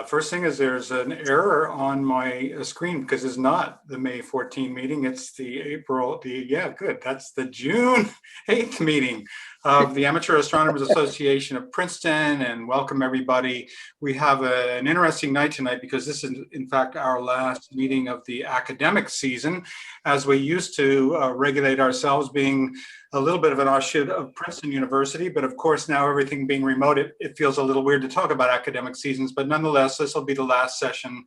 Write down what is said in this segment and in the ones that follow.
First thing is there's an error on my screen because it's not the May 14 meeting. It's that's the June 8th meeting of the Amateur Astronomers Association of Princeton, and welcome everybody. We have an interesting night tonight because this is in fact our last meeting of the academic season, as we used to regulate ourselves being a little bit of an offshoot of Princeton University, but of course now everything being remote, it feels a little weird to talk about academic seasons, but nonetheless, this will be the last session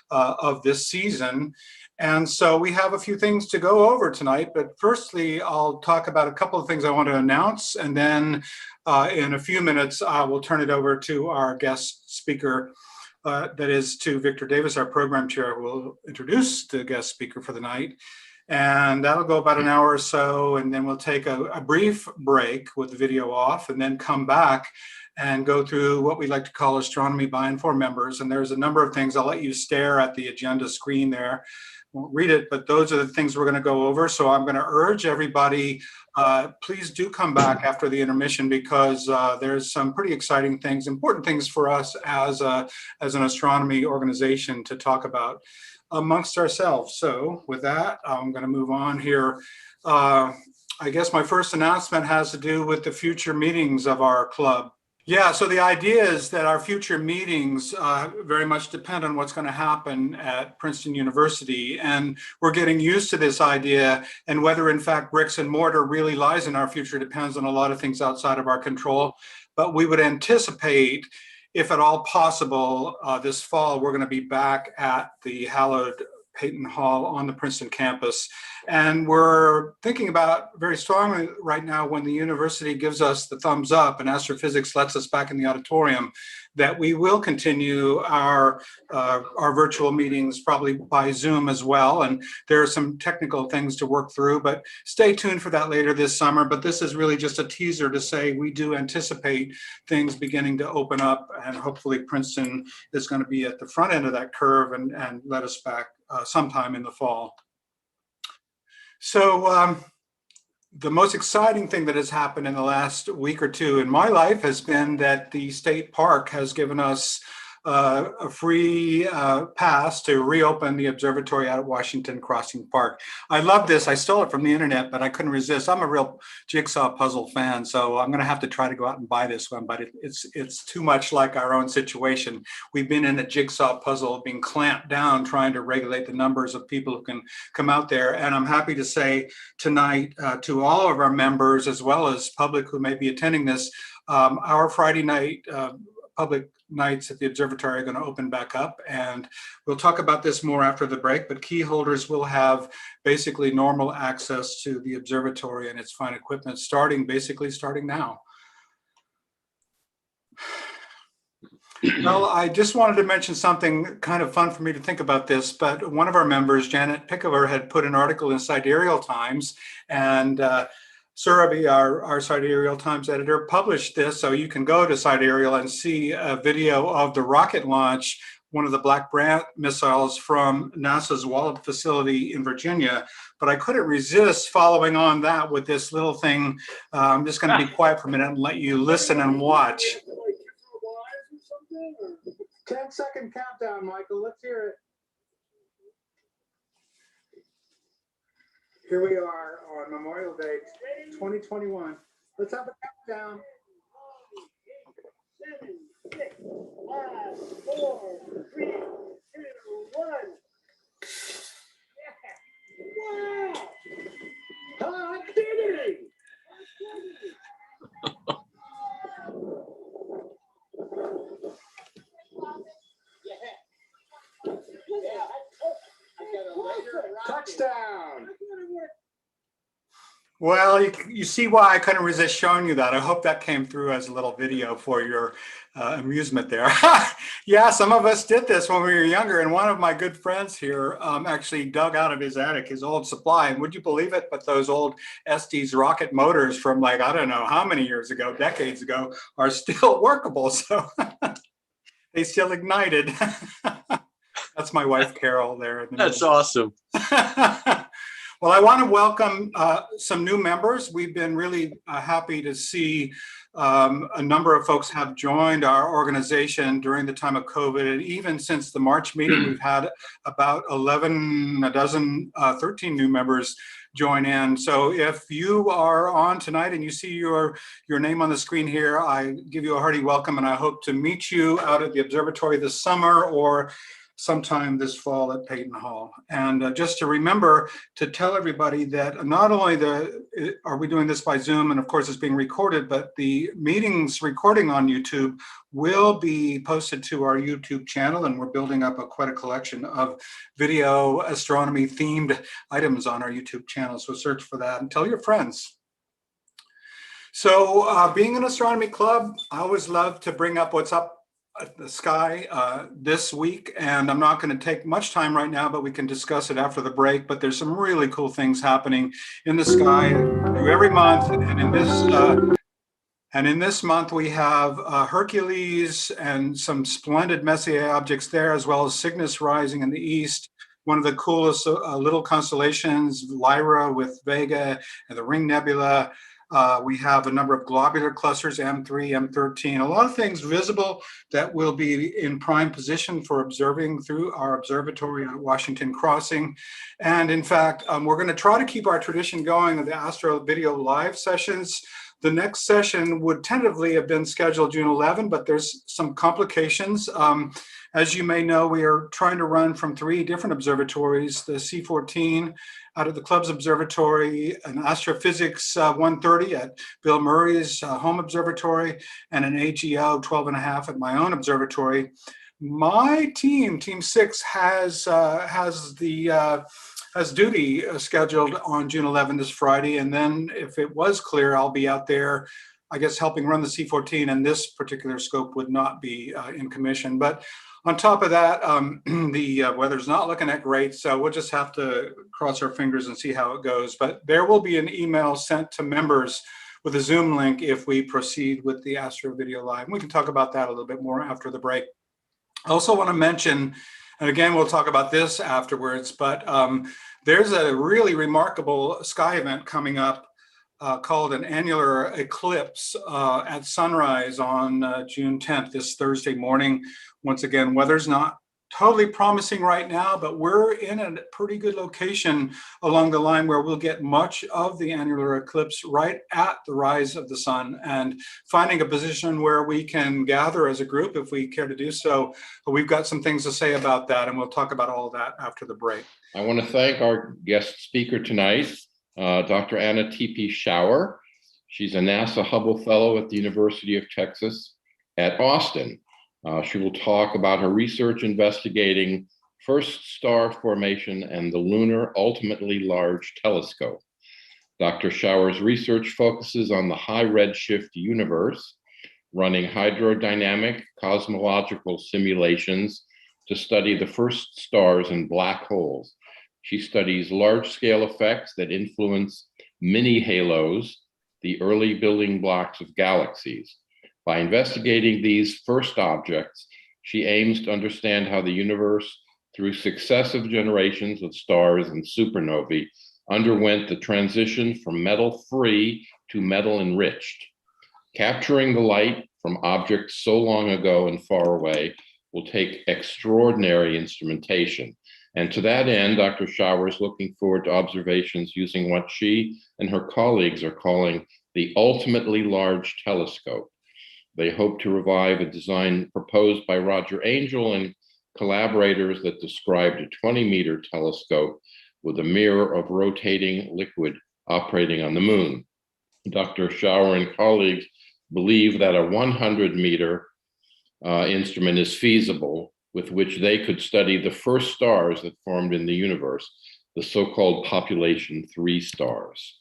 of this season. And so we have a few things to go over tonight, but firstly, I'll talk about a couple of things I want to announce, and then in a few minutes, I will turn it over to our guest speaker, that is to Victor Davis, our program chair, who will introduce the guest speaker for the night. And that'll go about an hour or so, and then we'll take a brief break with the video off, and then come back and go through what we like to call astronomy by and for members. And there's a number of things. I'll let you stare at the agenda screen there. Won't read it, but those are the things we're going to go over. So I'm going to urge everybody, please do come back after the intermission, because there's some pretty exciting things, important things for us as an astronomy organization to talk about amongst ourselves. So with that, I'm going to move on here. I guess my first announcement has to do with the future meetings of our club. Yeah, so the idea is that our future meetings very much depend on what's going to happen at Princeton University. And we're getting used to this idea, and whether in fact bricks and mortar really lies in our future depends on a lot of things outside of our control. But we would anticipate, if at all possible, this fall, we're going to be back at the hallowed Peyton Hall on the Princeton campus. And we're thinking about very strongly right now, when the university gives us the thumbs up and astrophysics lets us back in the auditorium, that we will continue our virtual meetings, probably by Zoom as well. And there are some technical things to work through, but stay tuned for that later this summer. But this is really just a teaser to say we do anticipate things beginning to open up, and hopefully Princeton is going to be at the front end of that curve and let us back sometime in the fall. So the most exciting thing that has happened in the last week or two in my life has been that the state park has given us a free pass to reopen the observatory out at Washington Crossing Park. I love this. I stole it from the internet, but I couldn't resist. I'm a real jigsaw puzzle fan, so I'm going to have to try to go out and buy this one, but it's too much like our own situation. We've been in a jigsaw puzzle, being clamped down, trying to regulate the numbers of people who can come out there. And I'm happy to say tonight to all of our members, as well as public who may be attending this, our Friday night public nights at the observatory are going to open back up, and we'll talk about this more after the break, but key holders will have basically normal access to the observatory and its fine equipment starting now. Well, I just wanted to mention something kind of fun for me to think about this, but one of our members, Janet Pickover, had put an article in Sidereal Times, and Surabhi, our Sidereal Times editor, published this, so you can go to Sidereal and see a video of the rocket launch, one of the Black Brant missiles from NASA's Wallops facility in Virginia. But I couldn't resist following on that with this little thing. I'm just going to be quiet for a minute and let you listen and watch. 10-second countdown, Michael. Let's hear it. Here we are on Memorial Day 2021. Let's have a countdown. 7, 6, 5, 4, 3, 2, 1. Yeah. Wow! Hot diggity! Touchdown! Well, you see why I couldn't resist showing you that. I hope that came through as a little video for your amusement there. Yeah, some of us did this when we were younger, and one of my good friends here actually dug out of his attic his old supply, and would you believe it, but those old Estes rocket motors from, like, I don't know how many years ago, decades ago, are still workable, so they still ignited. That's my wife, Carol, there. That's awesome. Well, I want to welcome some new members. We've been really happy to see a number of folks have joined our organization during the time of COVID. And even since the March meeting, we've had about 13 new members join in. So if you are on tonight and you see your name on the screen here, I give you a hearty welcome, and I hope to meet you out at the observatory this summer or sometime this fall at Peyton Hall. And just to remember to tell everybody that not only are we doing this by Zoom, and of course it's being recorded, but the meeting's recording on YouTube will be posted to our YouTube channel, and we're building up quite a collection of video astronomy themed items on our YouTube channel. So search for that and tell your friends. So being an astronomy club, I always love to bring up what's up at the sky this week, and I'm not going to take much time right now, but we can discuss it after the break. But there's some really cool things happening in the sky every month, and in this month we have Hercules and some splendid Messier objects there, as well as Cygnus rising in the east. One of the coolest little constellations, Lyra with Vega and the Ring Nebula. We have a number of globular clusters, M3, M13, a lot of things visible that will be in prime position for observing through our observatory at Washington Crossing. And in fact, we're going to try to keep our tradition going of the Astro Video Live sessions. The next session would tentatively have been scheduled June 11, but there's some complications. As you may know, we are trying to run from 3 different observatories, the C14 out of the club's observatory, an astrophysics 130 at Bill Murray's home observatory, and an AGO 12.5 at my own observatory. My team, Team 6, has duty scheduled on June 11 this Friday, and then if it was clear, I'll be out there, I guess, helping run the C14, and this particular scope would not be in commission. But on top of that, the weather's not looking that great, so we'll just have to cross our fingers and see how it goes. But there will be an email sent to members with a Zoom link if we proceed with the Astro Video Live. And we can talk about that a little bit more after the break. I also want to mention, and again, we'll talk about this afterwards, but there's a really remarkable sky event coming up called an annular eclipse at sunrise on June 10th, this Thursday morning. Once again, weather's not totally promising right now, but we're in a pretty good location along the line where we'll get much of the annular eclipse right at the rise of the sun, and finding a position where we can gather as a group if we care to do so. But we've got some things to say about that, and we'll talk about all of that after the break. I want to thank our guest speaker tonight, Dr. Anna T.P. Schauer. She's a NASA Hubble Fellow at the University of Texas at Austin. She will talk about her research investigating first star formation and the Lunar Ultimately Large Telescope. Dr. Schauer's research focuses on the high redshift universe, running hydrodynamic cosmological simulations to study the first stars and black holes. She studies large-scale effects that influence mini halos, the early building blocks of galaxies. By investigating these first objects, she aims to understand how the universe, through successive generations of stars and supernovae, underwent the transition from metal-free to metal-enriched. Capturing the light from objects so long ago and far away will take extraordinary instrumentation. And to that end, Dr. Schauer is looking forward to observations using what she and her colleagues are calling the Ultimately Large Telescope. They hope to revive a design proposed by Roger Angel and collaborators that described a 20-meter telescope with a mirror of rotating liquid operating on the moon. Dr. Schauer and colleagues believe that a 100-meter instrument is feasible, with which they could study the first stars that formed in the universe, the so-called population 3 stars.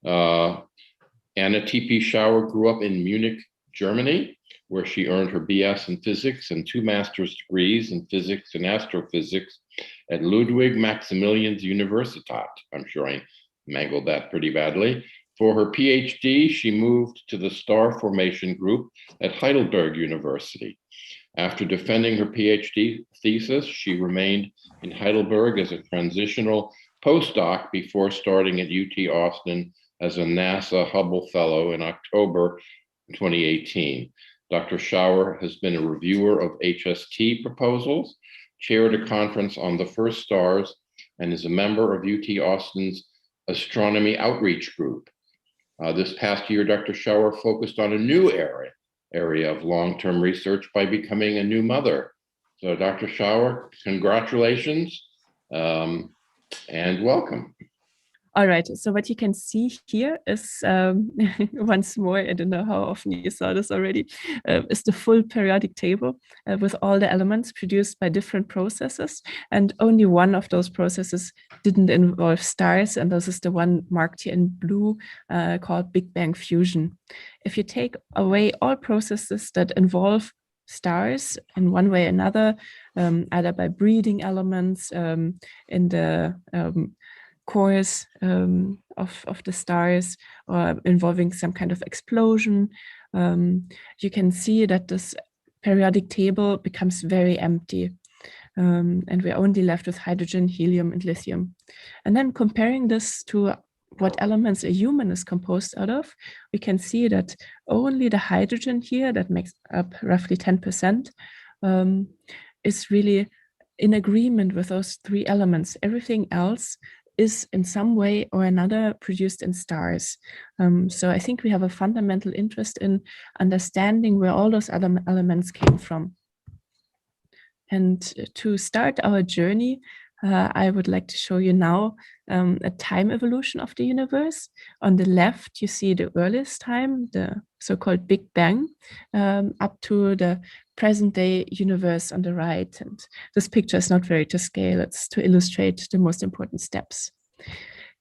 Anna T.P. Schauer grew up in Munich, Germany, where she earned her BS in physics and 2 master's degrees in physics and astrophysics at Ludwig Maximilians Universität. I'm sure I mangled that pretty badly. For her PhD, she moved to the star formation group at Heidelberg University. After defending her PhD thesis, she remained in Heidelberg as a transitional postdoc before starting at UT Austin as a NASA Hubble Fellow in October 2018. Dr. Schauer has been a reviewer of HST proposals, chaired a conference on the first stars, and is a member of UT Austin's Astronomy Outreach Group. This past year, Dr. Schauer focused on a new area of long-term research by becoming a new mother. So Dr. Schauer, congratulations and welcome. All right, so what you can see here is, once more, I don't know how often you saw this already, is the full periodic table with all the elements produced by different processes. And only one of those processes didn't involve stars, and this is the one marked here in blue called Big Bang fusion. If you take away all processes that involve stars in one way or another, either by breeding elements in the cores of the stars or involving some kind of explosion, you can see that this periodic table becomes very empty. And we're only left with hydrogen, helium, and lithium. And then comparing this to what elements a human is composed out of, we can see that only the hydrogen here, that makes up roughly 10%, is really in agreement with those three elements. Everything else is in some way or another produced in stars. So I think we have a fundamental interest in understanding where all those other elements came from. And to start our journey, I would like to show you now a time evolution of the universe. On the left, you see the earliest time, the so-called Big Bang, up to the present day universe on the right. And this picture is not very to scale, it's to illustrate the most important steps.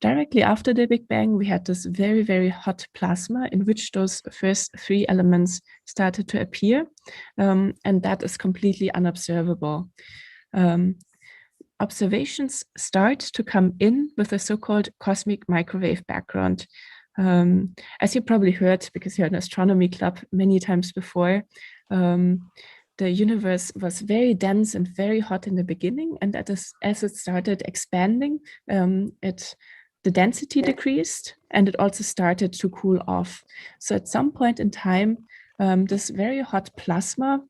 Directly after the Big Bang, we had this very, very hot plasma in which those first three elements started to appear, and that is completely unobservable. Observations start to come in with a so-called cosmic microwave background. As you probably heard, because you're in astronomy club many times before, the universe was very dense and very hot in the beginning, and as it started expanding, the density decreased, and it also started to cool off. So at some point in time, this very hot plasma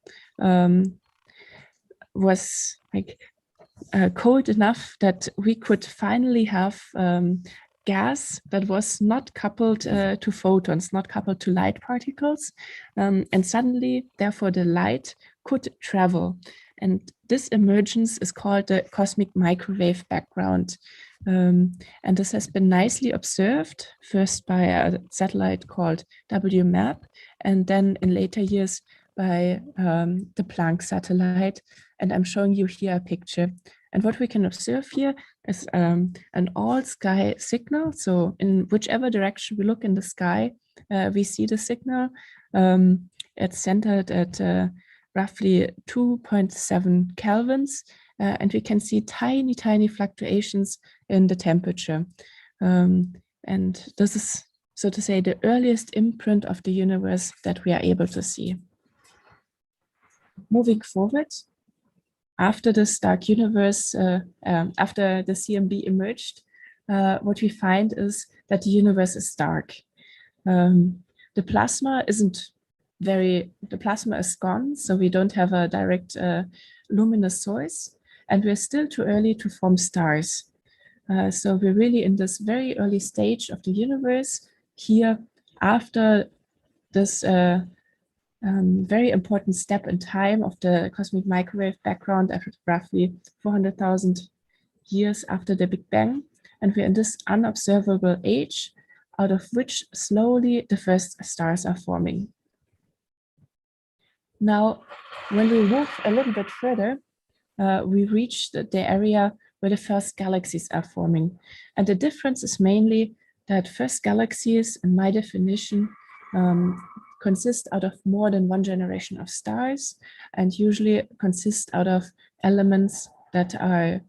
was like cold enough that we could finally have gas that was not coupled to photons, not coupled to light particles. And suddenly, therefore, the light could travel. And this emergence is called the cosmic microwave background. And this has been nicely observed, first by a satellite called WMAP, and then in later years by the Planck satellite. And I'm showing you here a picture. And what we can observe here is an all-sky signal. So in whichever direction we look in the sky, we see the signal. It's centered at roughly 2.7 kelvins. And we can see tiny, tiny fluctuations in the temperature. And this is, so to say, the earliest imprint of the universe that we are able to see. Moving forward, after this dark universe, after the CMB emerged, what we find is that the universe is dark. The plasma is gone, so we don't have a direct luminous source, and we're still too early to form stars. So we're really in this very early stage of the universe here after this very important step in time of the cosmic microwave background after roughly 400,000 years after the Big Bang. And we're in this unobservable age, out of which slowly the first stars are forming. Now, when we move a little bit further, we reach the area where the first galaxies are forming. And the difference is mainly that first galaxies, in my definition, consist out of more than one generation of stars, and usually consist out of elements that are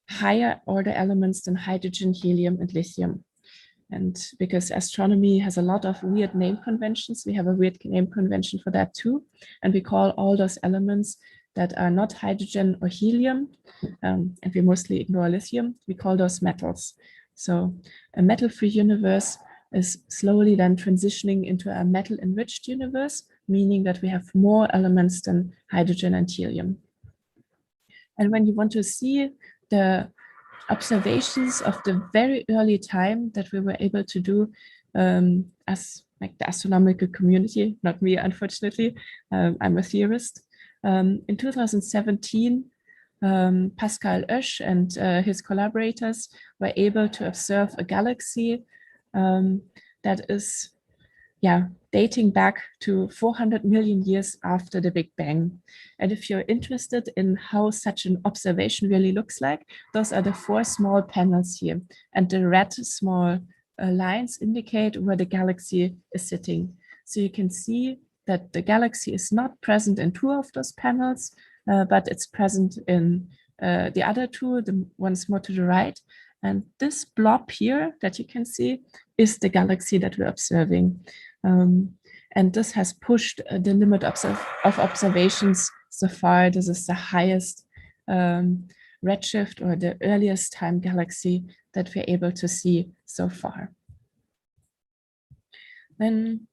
higher order elements than hydrogen, helium, and lithium. And because astronomy has a lot of weird name conventions, we have a weird name convention for that too. And we call all those elements that are not hydrogen or helium, and we mostly ignore lithium, we call those metals. So a metal-free universe is slowly then transitioning into a metal-enriched universe, meaning that we have more elements than hydrogen and helium. And when you want to see the observations of the very early time that we were able to do as like the astronomical community, not me, unfortunately, I'm a theorist. In 2017, Pascal Oesch and his collaborators were able to observe a galaxy that is dating back to 400 million years after the Big Bang. And if you're interested in how such an observation really looks like, those are the 4 small panels here. And the red small lines indicate where the galaxy is sitting. So you can see that the galaxy is not present in 2 of those panels, but it's present in the other 2, the ones more to the right. And this blob here that you can see is the galaxy that we're observing. And this has pushed the limit of observations so far. This is the highest redshift or the earliest time galaxy that we're able to see so far. Then,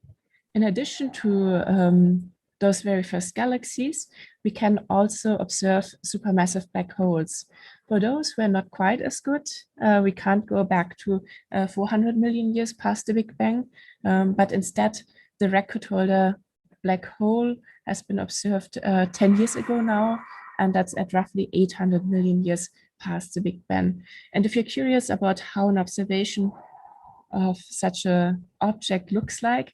in addition to those very first galaxies, we can also observe supermassive black holes. For those who are not quite as good, we can't go back to 400 million years past the Big Bang, but instead the record holder black hole has been observed 10 years ago now, and that's at roughly 800 million years past the Big Bang. And if you're curious about how an observation of such an object looks like,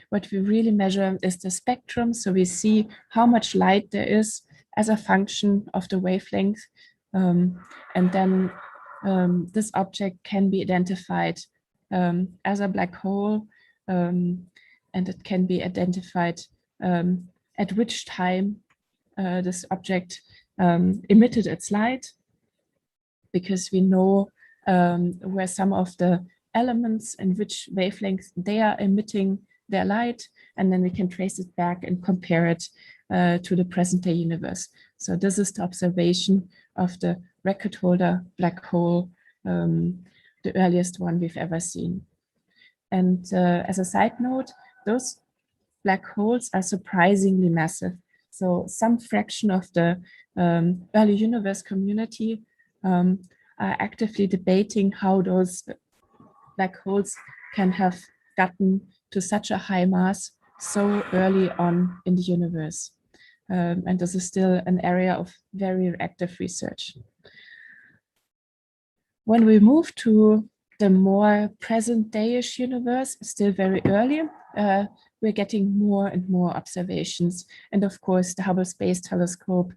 what we really measure is the spectrum. So we see how much light there is as a function of the wavelength. And then this object can be identified as a black hole, and it can be identified at which time this object emitted its light, because we know where some of the elements in which wavelengths they are emitting their light, and then we can trace it back and compare it to the present day universe. So this is the observation of the record holder black hole, the earliest one we've ever seen. And as a side note, those black holes are surprisingly massive. So some fraction of the early universe community are actively debating how those black holes can have gotten to such a high mass so early on in the universe. And this is still an area of very active research. When we move to the more present day-ish universe, still very early, we're getting more and more observations. And of course, the Hubble Space Telescope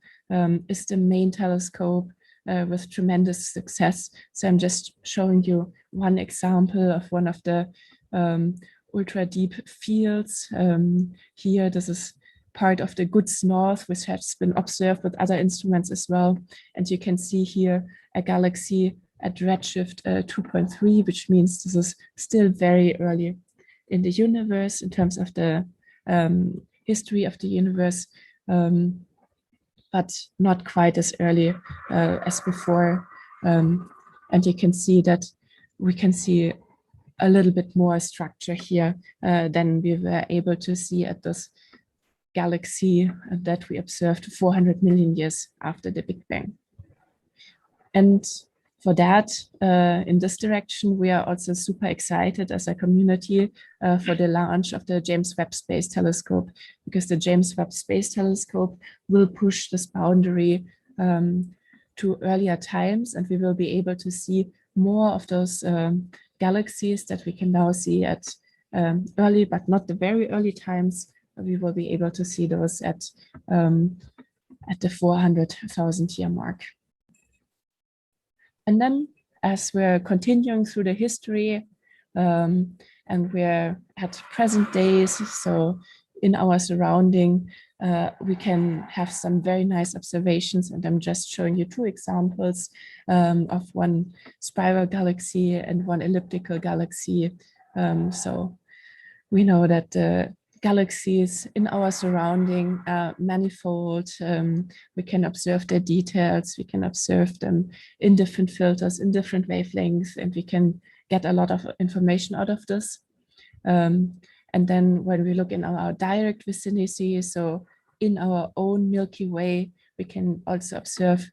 is the main telescope with tremendous success. So I'm just showing you one example of one of the ultra deep fields. Here, this is part of the Goods North, which has been observed with other instruments as well. And you can see here a galaxy at redshift 2.3, which means this is still very early in the universe in terms of the history of the universe, but not quite as early as before. And you can see that we can see a little bit more structure here than we were able to see at this galaxy that we observed 400 million years after the Big Bang. And for that, in this direction, we are also super excited as a community for the launch of the James Webb Space Telescope, because the James Webb Space Telescope will push this boundary to earlier times, and we will be able to see more of those galaxies that we can now see at early, but not the very early times. We will be able to see those at the 400,000 year mark. And then as we're continuing through the history and we're at present days, so in our surrounding, we can have some very nice observations. And I'm just showing you 2 examples of one spiral galaxy and one elliptical galaxy. So we know that the galaxies in our surrounding manifold. We can observe their details. We can observe them in different filters, in different wavelengths, and we can get a lot of information out of this. And then when we look in our direct vicinity, so in our own Milky Way, we can also observe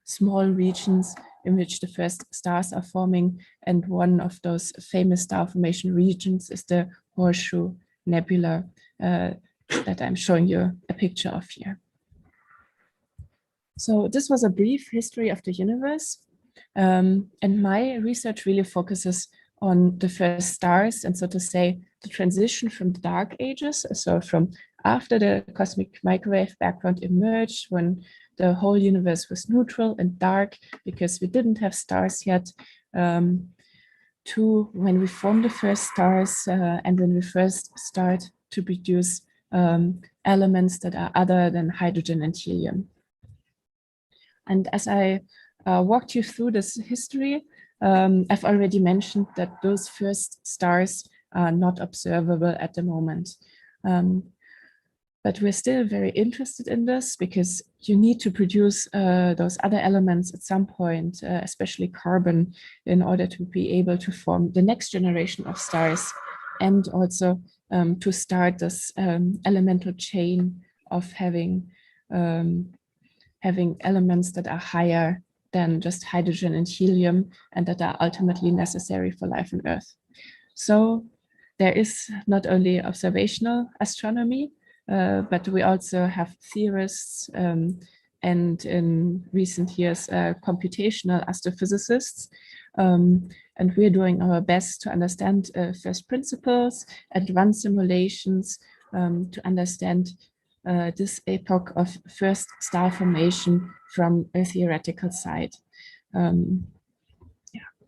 small regions in which the first stars are forming. And one of those famous star formation regions is the Horseshoe Nebula that I'm showing you a picture of here. So this was a brief history of the universe. And my research really focuses on the first stars, and so to say, the transition from the dark ages, so from after the cosmic microwave background emerged, when the whole universe was neutral and dark because we didn't have stars yet, to when we form the first stars and when we first start to produce elements that are other than hydrogen and helium. And as I walked you through this history, I've already mentioned that those first stars are not observable at the moment. But we're still very interested in this because you need to produce those other elements at some point, especially carbon, in order to be able to form the next generation of stars, and also to start this elemental chain of having elements that are higher than just hydrogen and helium, and that are ultimately necessary for life on Earth. So there is not only observational astronomy, but we also have theorists and in recent years, computational astrophysicists. And we're doing our best to understand first principles and run simulations to understand this epoch of first star formation from a theoretical side.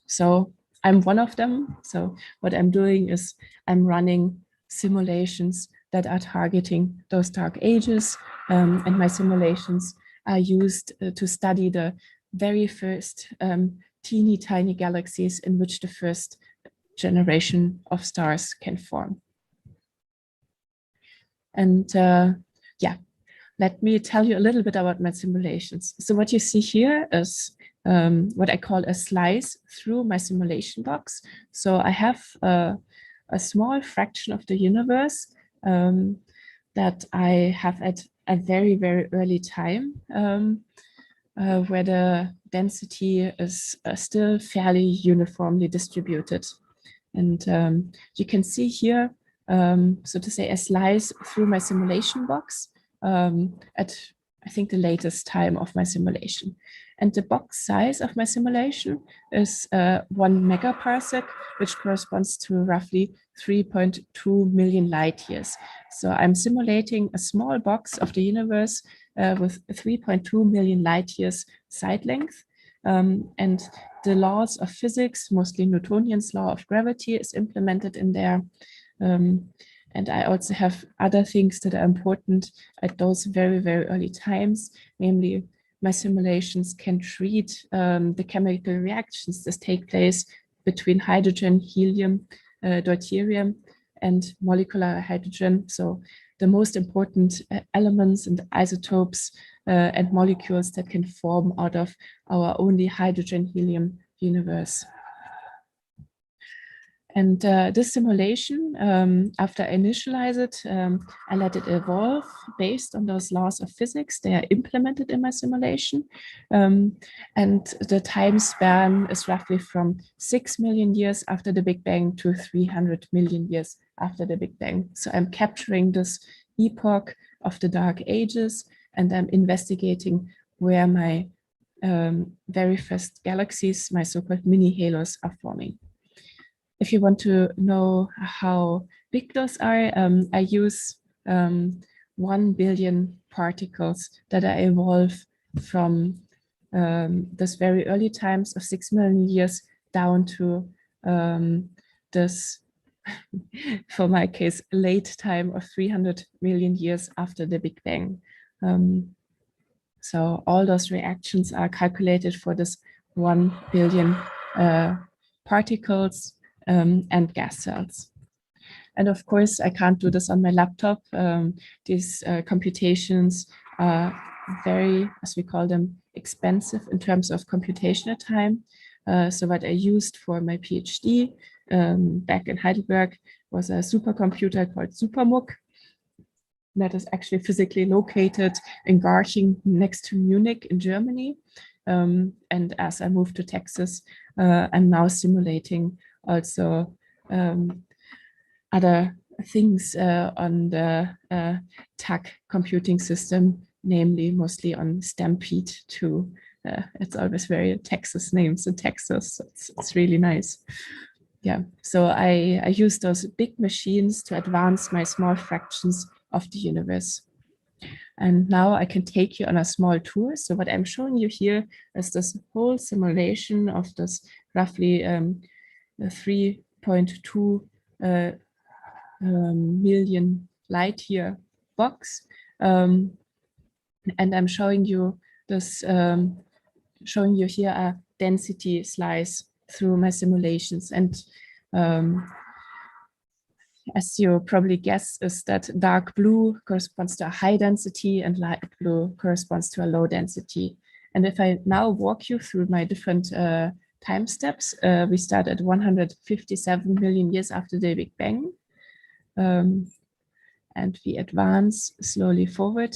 So I'm one of them. So what I'm doing is I'm running simulations that are targeting those dark ages, and my simulations are used to study the very first teeny tiny galaxies in which the first generation of stars can form. And yeah, let me tell you a little bit about my simulations. So what you see here is what I call a slice through my simulation box. So I have a small fraction of the universe that I have at a very, very early time, where the density is still fairly uniformly distributed. And you can see here, so to say, a slice through my simulation box at, I think, the latest time of my simulation. And the box size of my simulation is 1 megaparsec, which corresponds to roughly 3.2 million light years. So I'm simulating a small box of the universe with 3.2 million light years side length. And the laws of physics, mostly Newtonian's law of gravity, is implemented in there. And I also have other things that are important at those very, very early times. Namely, my simulations can treat the chemical reactions that take place between hydrogen, helium, deuterium, and molecular hydrogen. So the most important elements and isotopes and molecules that can form out of our only hydrogen-helium universe. And this simulation, after I initialize it, I let it evolve based on those laws of physics. They are implemented in my simulation. And the time span is roughly from 6 million years after the Big Bang to 300 million years after the Big Bang. So I'm capturing this epoch of the dark ages, and I'm investigating where my very first galaxies, my so-called mini halos, are forming. If you want to know how big those are, I use 1 billion particles that I evolve from this very early times of 6 million years down to this, for my case, late time of 300 million years after the Big Bang. So all those reactions are calculated for this 1 billion particles and gas cells. And of course, I can't do this on my laptop. These computations are very, as we call them, expensive in terms of computational time. So what I used for my PhD back in Heidelberg was a supercomputer called SuperMUC that is actually physically located in Garching next to Munich in Germany. And as I moved to Texas, I'm now simulating also other things on the TAC computing system, namely mostly on Stampede 2. It's always very Texas names in Texas. So it's really nice. Yeah, so I use those big machines to advance my small fractions of the universe. And now I can take you on a small tour. So what I'm showing you here is this whole simulation of this roughly 3.2 million light year box. And I'm showing you this, showing you here a density slice through my simulations. And as you probably guess, is that dark blue corresponds to a high density and light blue corresponds to a low density. And if I now walk you through my different time steps, we start at 157 million years after the Big Bang. And we advance slowly forward.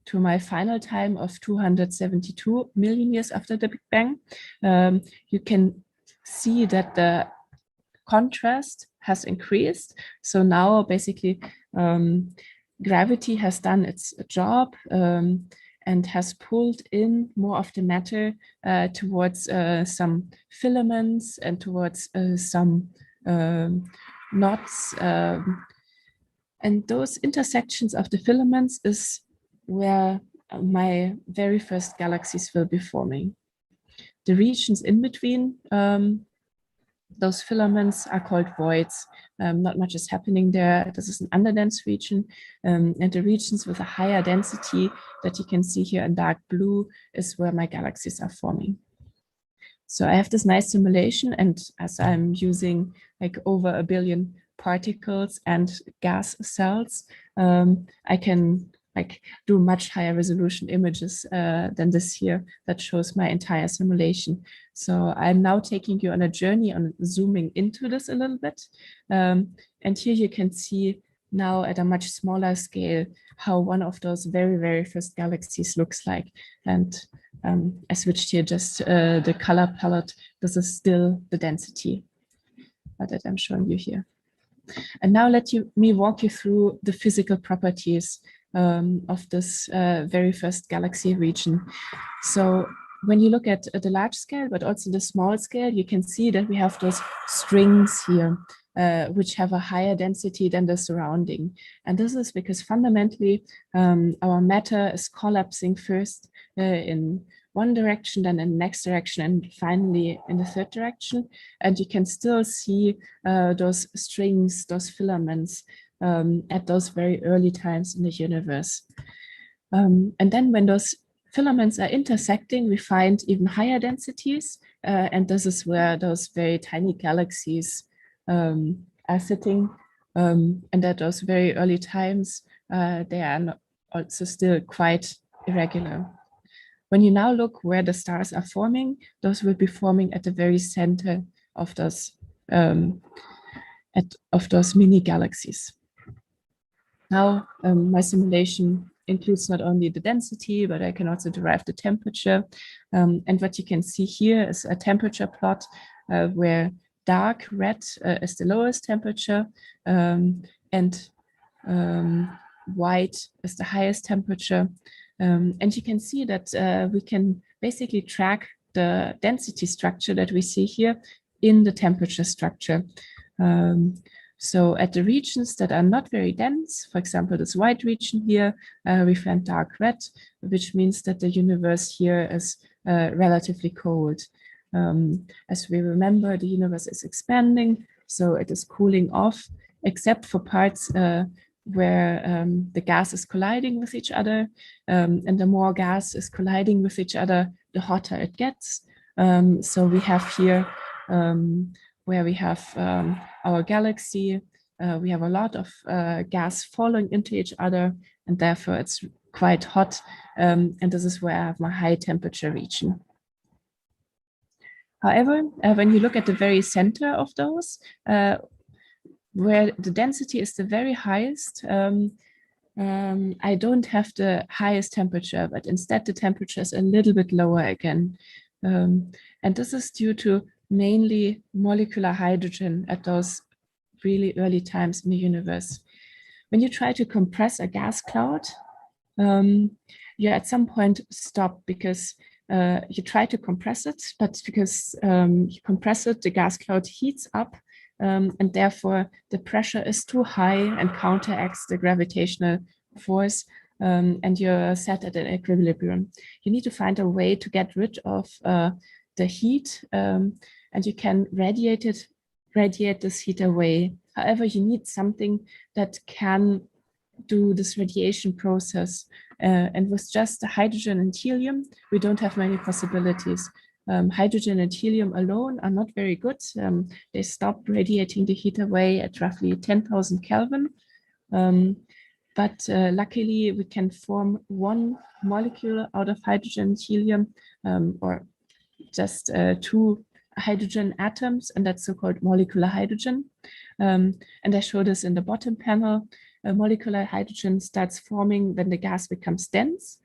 To my final time of 272 million years after the Big Bang. You can see that the contrast has increased. So now basically gravity has done its job and has pulled in more of the matter towards some filaments and towards some knots. And those intersections of the filaments is where my very first galaxies will be forming. The regions in between those filaments are called voids. Not much is happening there. This is an underdense region. And the regions with a higher density that you can see here in dark blue is where my galaxies are forming. So I have this nice simulation, and as I'm using like over 1 billion particles and gas cells, I can like do much higher resolution images than this here that shows my entire simulation. So I'm now taking you on a journey on zooming into this a little bit. And here you can see now at a much smaller scale how one of those very, very first galaxies looks like. And I switched here just the color palette. This is still the density that I'm showing you here. And now let me walk you through the physical properties of this very first galaxy region. So when you look at the large scale, but also the small scale, you can see that we have those strings here, which have a higher density than the surrounding. And this is because fundamentally our matter is collapsing first in one direction, then in the next direction, and finally in the third direction. And you can still see those strings, those filaments at those very early times in the universe. And then when those filaments are intersecting, we find even higher densities. And this is where those very tiny galaxies are sitting. And at those very early times, they are also still quite irregular. When you now look where the stars are forming, those will be forming at the very center of those mini galaxies. Now, my simulation includes not only the density, but I can also derive the temperature. And what you can see here is a temperature plot where dark red is the lowest temperature and white is the highest temperature. And you can see that we can basically track the density structure that we see here in the temperature structure. So at the regions that are not very dense, for example, this white region here, we find dark red, which means that the universe here is relatively cold. As we remember, the universe is expanding, so it is cooling off, except for parts where the gas is colliding with each other, and the more gas is colliding with each other, the hotter it gets. So we have here where we have our galaxy, we have a lot of gas falling into each other, and therefore it's quite hot. And this is where I have my high temperature region. However, when you look at the very center of those, where the density is the very highest, I don't have the highest temperature, but instead the temperature is a little bit lower again. And this is due to mainly molecular hydrogen at those really early times in the universe. When you try to compress a gas cloud, you at some point stop because you try to compress it, but because you compress it, the gas cloud heats up, and therefore the pressure is too high and counteracts the gravitational force, and you're set at an equilibrium. You need to find a way to get rid of the heat, and you can radiate this heat away. However, you need something that can do this radiation process. And with just the hydrogen and helium, we don't have many possibilities. Hydrogen and helium alone are not very good. They stop radiating the heat away at roughly 10,000 Kelvin. But luckily, we can form one molecule out of hydrogen and helium, or just two hydrogen atoms, and that's so-called molecular hydrogen. And I show this in the bottom panel. Molecular hydrogen starts forming when the gas becomes dense.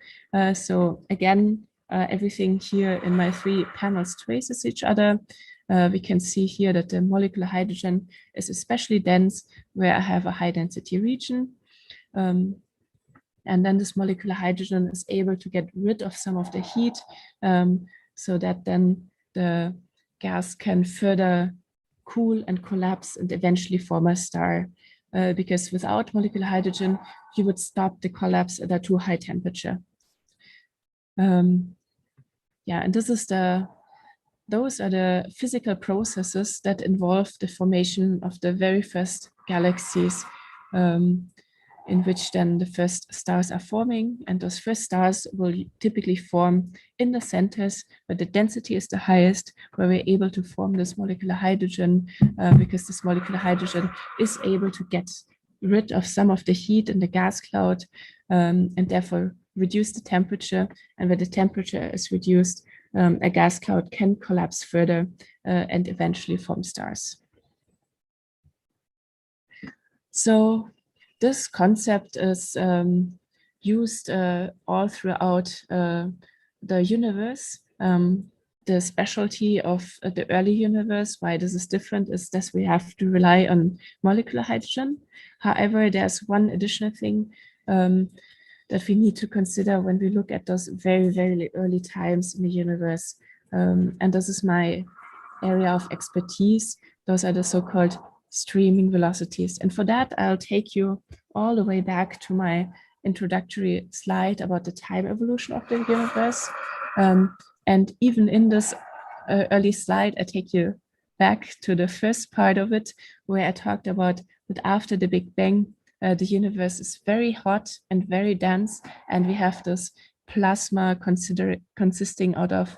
So again, everything here in my three panels traces each other. We can see here that the molecular hydrogen is especially dense where I have a high density region. And then this molecular hydrogen is able to get rid of some of the heat, so that then the gas can further cool and collapse and eventually form a star. Because without molecular hydrogen, you would stop the collapse at a too high temperature. Yeah, and those are the physical processes that involve the formation of the very first galaxies, in which then the first stars are forming, and those first stars will typically form in the centers where the density is the highest, where we're able to form this molecular hydrogen, because this molecular hydrogen is able to get rid of some of the heat in the gas cloud, and therefore reduce the temperature. And when the temperature is reduced, a gas cloud can collapse further and eventually form stars. So this concept is used all throughout the universe. The specialty of the early universe, why this is different, is that we have to rely on molecular hydrogen. However, there's one additional thing that we need to consider when we look at those very, very early times in the universe. And this is my area of expertise. Those are the so-called streaming velocities. And for that, I'll take you all the way back to my introductory slide about the time evolution of the universe. And even in this early slide, I take you back to the first part of it, where I talked about that after the Big Bang, the universe is very hot and very dense, and we have this plasma consisting out of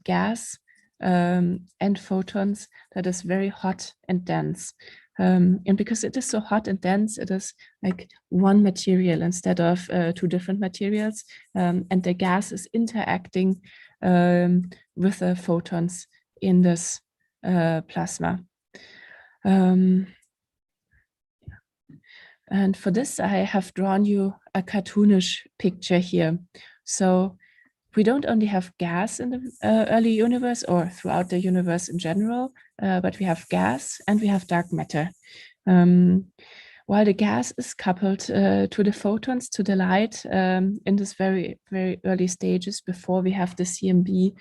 gas and photons that is very hot and dense. And because it is so hot and dense, it is like one material instead of two different materials, and the gas is interacting with the photons in this plasma. And for this, I have drawn you a cartoonish picture here. So we don't only have gas in the early universe or throughout the universe in general, but we have gas and we have dark matter. While the gas is coupled to the photons, to the light, in this very, very early stages before we have the CMB,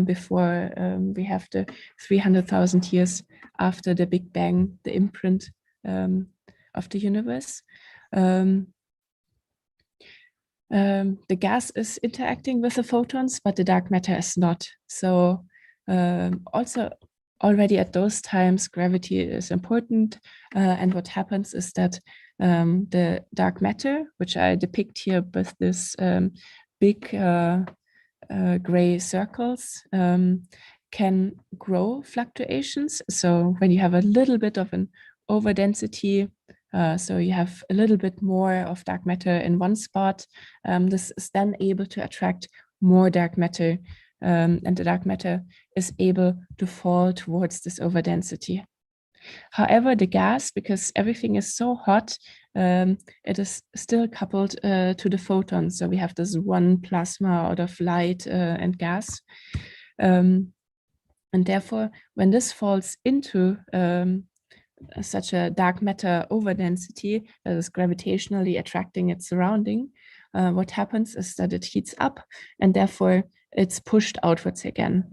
before we have the 300,000 years after the Big Bang, the imprint of the universe. The gas is interacting with the photons, but the dark matter is not. So also already at those times, gravity is important. And what happens is that the dark matter, which I depict here with this big gray circles, can grow fluctuations. So when you have a little bit of an overdensity, so you have a little bit more of dark matter in one spot, this is then able to attract more dark matter, and the dark matter is able to fall towards this overdensity. However, the gas, because everything is so hot, it is still coupled to the photons. So we have this one plasma out of light and gas. And therefore, when this falls into such a dark matter overdensity that is gravitationally attracting its surrounding, what happens is that it heats up and therefore it's pushed outwards again.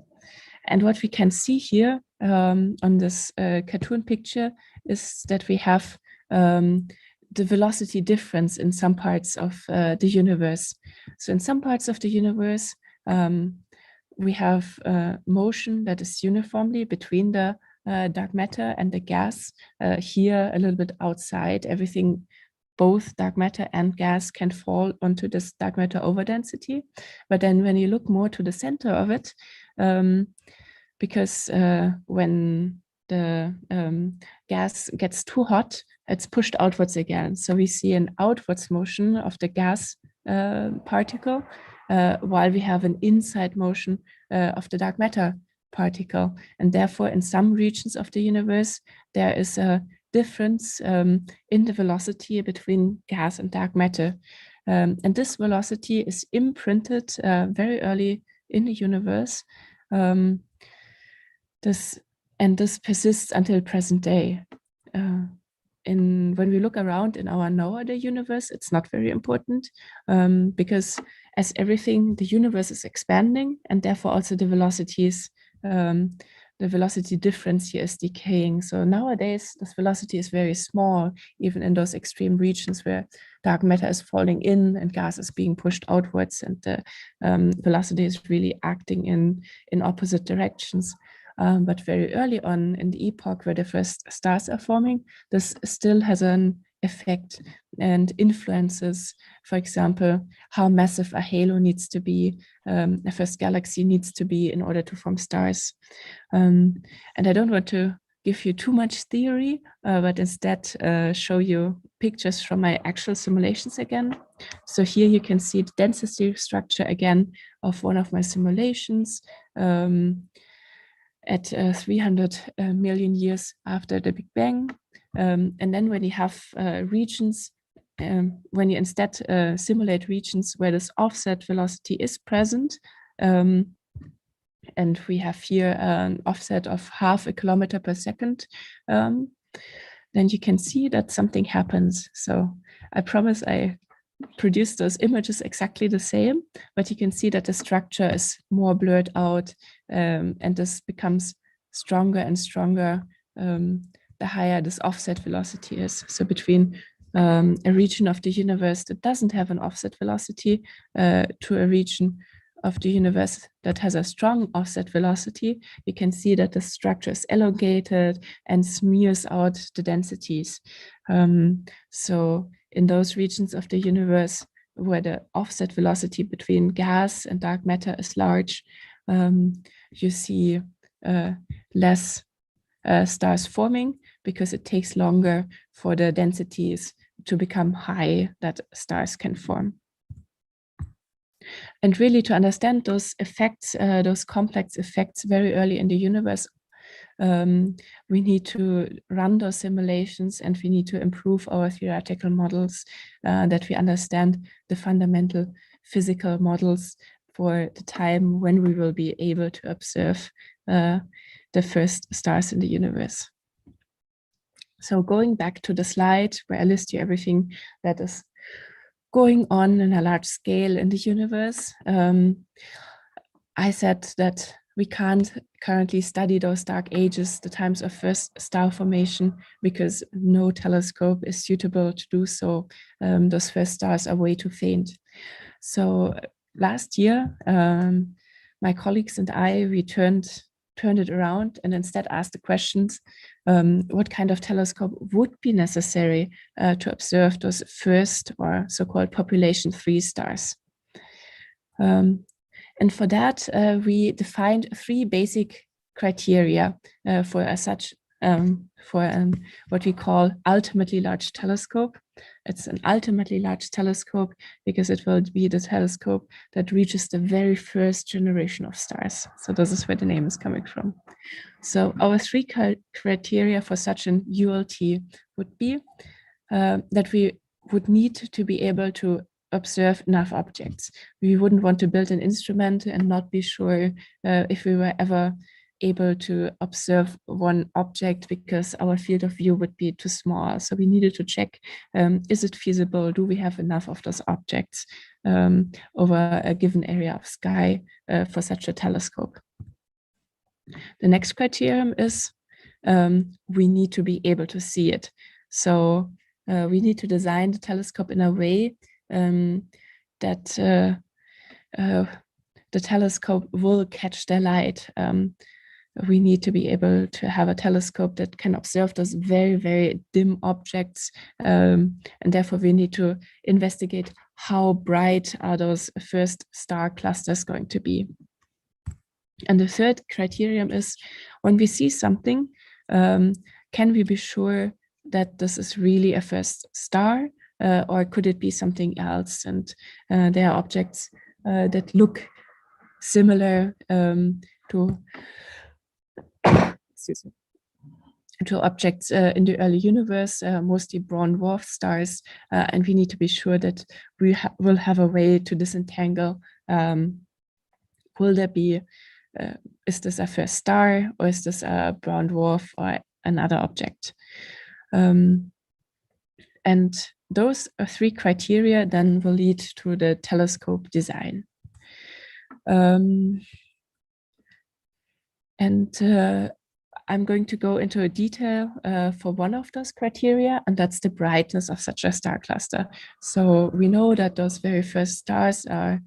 And what we can see here on this cartoon picture is that we have the velocity difference in some parts of the universe. So in some parts of the universe, we have motion that is uniformly between the dark matter and the gas. Here, a little bit outside, everything, both dark matter and gas can fall onto this dark matter overdensity. But then when you look more to the center of it, because when the gas gets too hot, it's pushed outwards again. So we see an outwards motion of the gas particle, while we have an inside motion of the dark matter particle. And therefore, in some regions of the universe, there is a difference in the velocity between gas and dark matter. And this velocity is imprinted very early in the universe. This persists until present day. When we look around in our nowadays universe, it's not very important because as everything, the universe is expanding, and therefore also the velocities, the velocity difference here is decaying. So nowadays, this velocity is very small, even in those extreme regions where dark matter is falling in and gas is being pushed outwards, and the velocity is really acting in opposite directions. But very early on in the epoch where the first stars are forming, this still has an effect and influences, for example, how massive a halo needs to be, a first galaxy needs to be in order to form stars. And I don't want to give you too much theory, but instead show you pictures from my actual simulations again. So here you can see the density structure again of one of my simulations. At 300 million years after the Big Bang. And then when you have regions, when you instead simulate regions where this offset velocity is present, and we have here an offset of 0.5 kilometer per second, then you can see that something happens. So I promise I produce those images exactly the same, but you can see that the structure is more blurred out, and this becomes stronger and stronger the higher this offset velocity is. So between a region of the universe that doesn't have an offset velocity to a region of the universe that has a strong offset velocity, you can see that the structure is elongated and smears out the densities. So in those regions of the universe where the offset velocity between gas and dark matter is large, you see less stars forming because it takes longer for the densities to become high that stars can form. And really to understand those effects, those complex effects very early in the universe, we need to run those simulations and we need to improve our theoretical models, that we understand the fundamental physical models for the time when we will be able to observe the first stars in the universe. So going back to the slide where I list you everything that is going on in a large scale in the universe, I said that we can't currently study those dark ages, the times of first star formation, because no telescope is suitable to do so. Those first stars are way too faint. So last year, my colleagues and I returned turned it around and instead asked the questions, what kind of telescope would be necessary to observe those first or so-called population 3 stars. And for that, we defined 3 basic criteria for what we call ultimately large telescope. It's an ultimately large telescope because it will be the telescope that reaches the very first generation of stars. So this is where the name is coming from. So our 3 criteria for such an ULT would be that we would need to be able to observe enough objects. We wouldn't want to build an instrument and not be sure if we were ever able to observe one object because our field of view would be too small. So we needed to check, is it feasible? Do we have enough of those objects over a given area of sky for such a telescope? The next criterion is we need to be able to see it. So we need to design the telescope in a way that the telescope will catch the light. We need to be able to have a telescope that can observe those very, very dim objects. And therefore, we need to investigate how bright are those first star clusters going to be. And the third criterion is when we see something, can we be sure that this is really a first star or could it be something else? And there are objects that look similar to objects in the early universe, mostly brown dwarf stars, and we need to be sure that we will have a way to disentangle. Will there be, is this a first star or is this a brown dwarf or another object? And those 3 criteria then will lead to the telescope design. I'm going to go into a detail for one of those criteria, and that's the brightness of such a star cluster. So we know that those very first stars are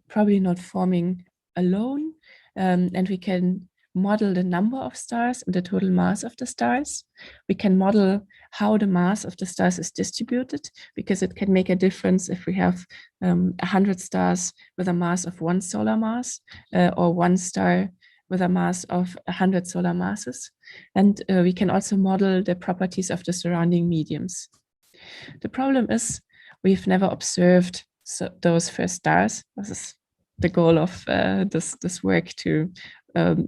probably not forming alone, and we can model the number of stars and the total mass of the stars. We can model how the mass of the stars is distributed, because it can make a difference if we have 100 stars with a mass of 1 solar mass or 1 star with a mass of 100 solar masses. And we can also model the properties of the surrounding mediums. The problem is we've never observed those first stars. This is the goal of this work, to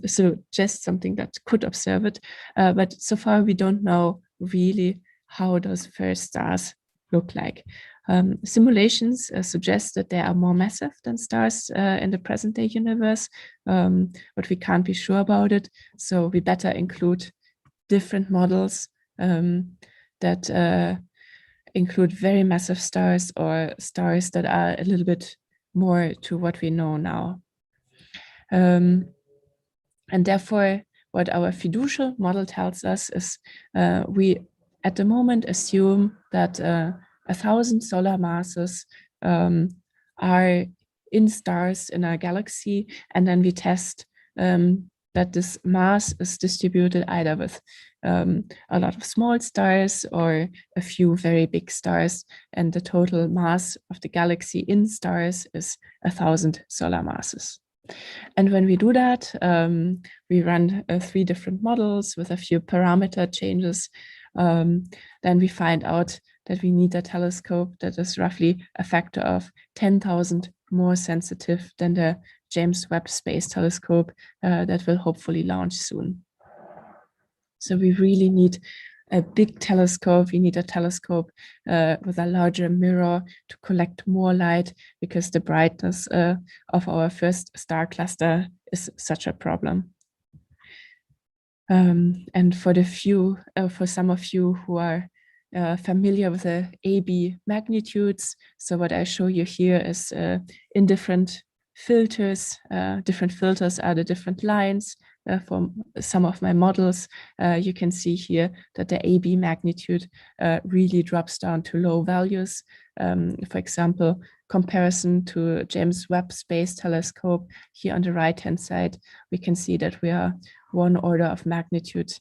suggest something that could observe it. But so far we don't know really how those first stars look like. Simulations suggest that they are more massive than stars in the present day universe, but we can't be sure about it. So we better include different models that include very massive stars or stars that are a little bit more to what we know now. And therefore, what our fiducial model tells us is we at the moment assume that 1,000 solar masses are in stars in our galaxy, and then we test that this mass is distributed either with a lot of small stars or a few very big stars, and the total mass of the galaxy in stars is 1,000 solar masses. And when we do that, we run 3 different models with a few parameter changes. Then we find out that we need a telescope that is roughly a factor of 10,000 more sensitive than the James Webb Space Telescope that will hopefully launch soon. So we really need a big telescope. We need a telescope with a larger mirror to collect more light, because the brightness of our first star cluster is such a problem. And for some of you who are familiar with the AB magnitudes, so what I show you here is in different filters. Different filters are the different lines for some of my models, you can see here that the AB magnitude really drops down to low values. For example, comparison to James Webb Space Telescope, here on the right-hand side, we can see that we are 1 order of magnitude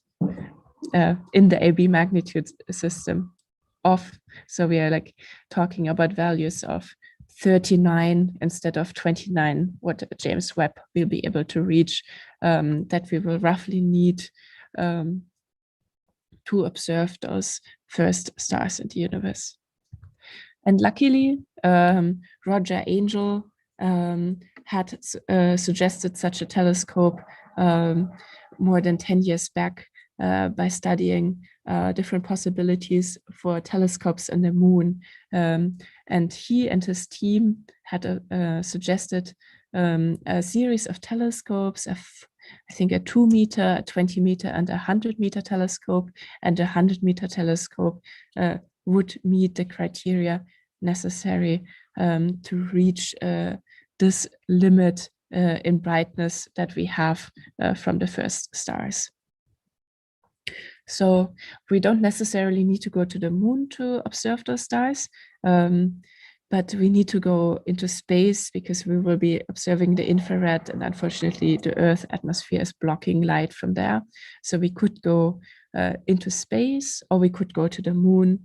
in the AB magnitude system off. So we are like talking about values of 39 instead of 29, what James Webb will be able to reach, that we will roughly need to observe those first stars in the universe. And luckily, Roger Angel had suggested such a telescope more than 10 years back by studying different possibilities for telescopes on the moon. And he and his team had suggested a series of telescopes, I think a 2 meter, a 20 meter, and a 100-meter telescope. And a 100-meter telescope would meet the criteria necessary to reach this limit in brightness that we have from the first stars. So we don't necessarily need to go to the moon to observe those stars, but we need to go into space because we will be observing the infrared, and unfortunately the Earth atmosphere is blocking light from there. So we could go into space, or we could go to the moon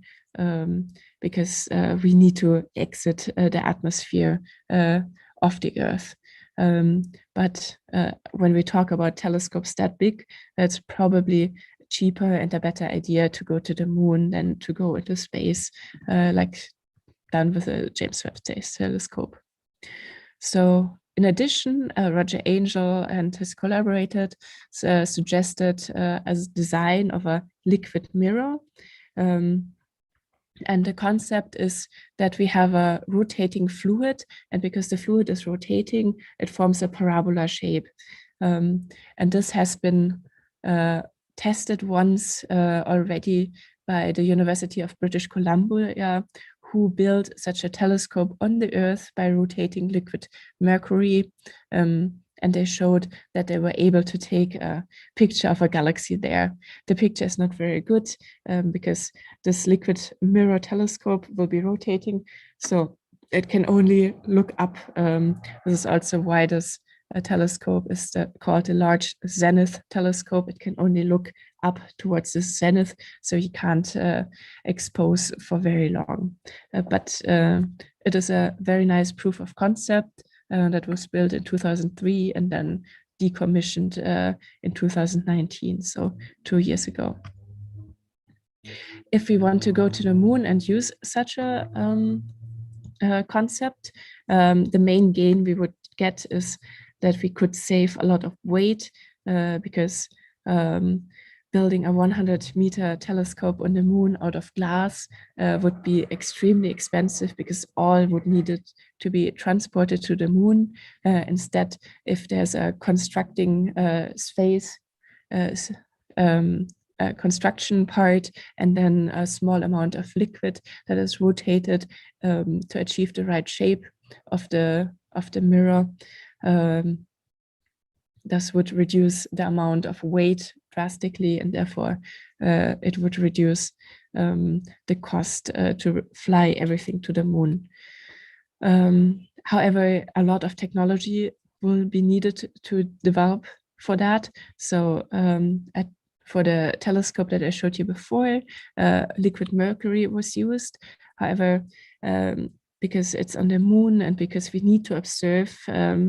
because we need to exit the atmosphere of the Earth. But when we talk about telescopes that big, it's probably cheaper and a better idea to go to the moon than to go into space, like done with a James Webb Space Telescope. So in addition, Roger Angel and his collaborators suggested a design of a liquid mirror. And the concept is that we have a rotating fluid, and because the fluid is rotating, it forms a parabola shape. And this has been tested once already by the University of British Columbia, who built such a telescope on the Earth by rotating liquid mercury. And they showed that they were able to take a picture of a galaxy there. The picture is not very good because this liquid mirror telescope will be rotating, so it can only look up. This is also why this telescope is called the Large Zenith Telescope. It can only look up towards the zenith, so you can't expose for very long. But it is a very nice proof of concept that was built in 2003 and then decommissioned in 2019, so 2 years ago. If we want to go to the moon and use such a concept, the main gain we would get is that we could save a lot of weight because building a 100-meter telescope on the moon out of glass would be extremely expensive because all would need it to be transported to the moon. Instead, if there's a constructing space, a construction part, and then a small amount of liquid that is rotated to achieve the right shape of the mirror, this would reduce the amount of weight drastically, and therefore it would reduce the cost to fly everything to the moon. However, a lot of technology will be needed to develop for that. So for the telescope that I showed you before, liquid mercury was used. However, because it's on the moon and because we need to observe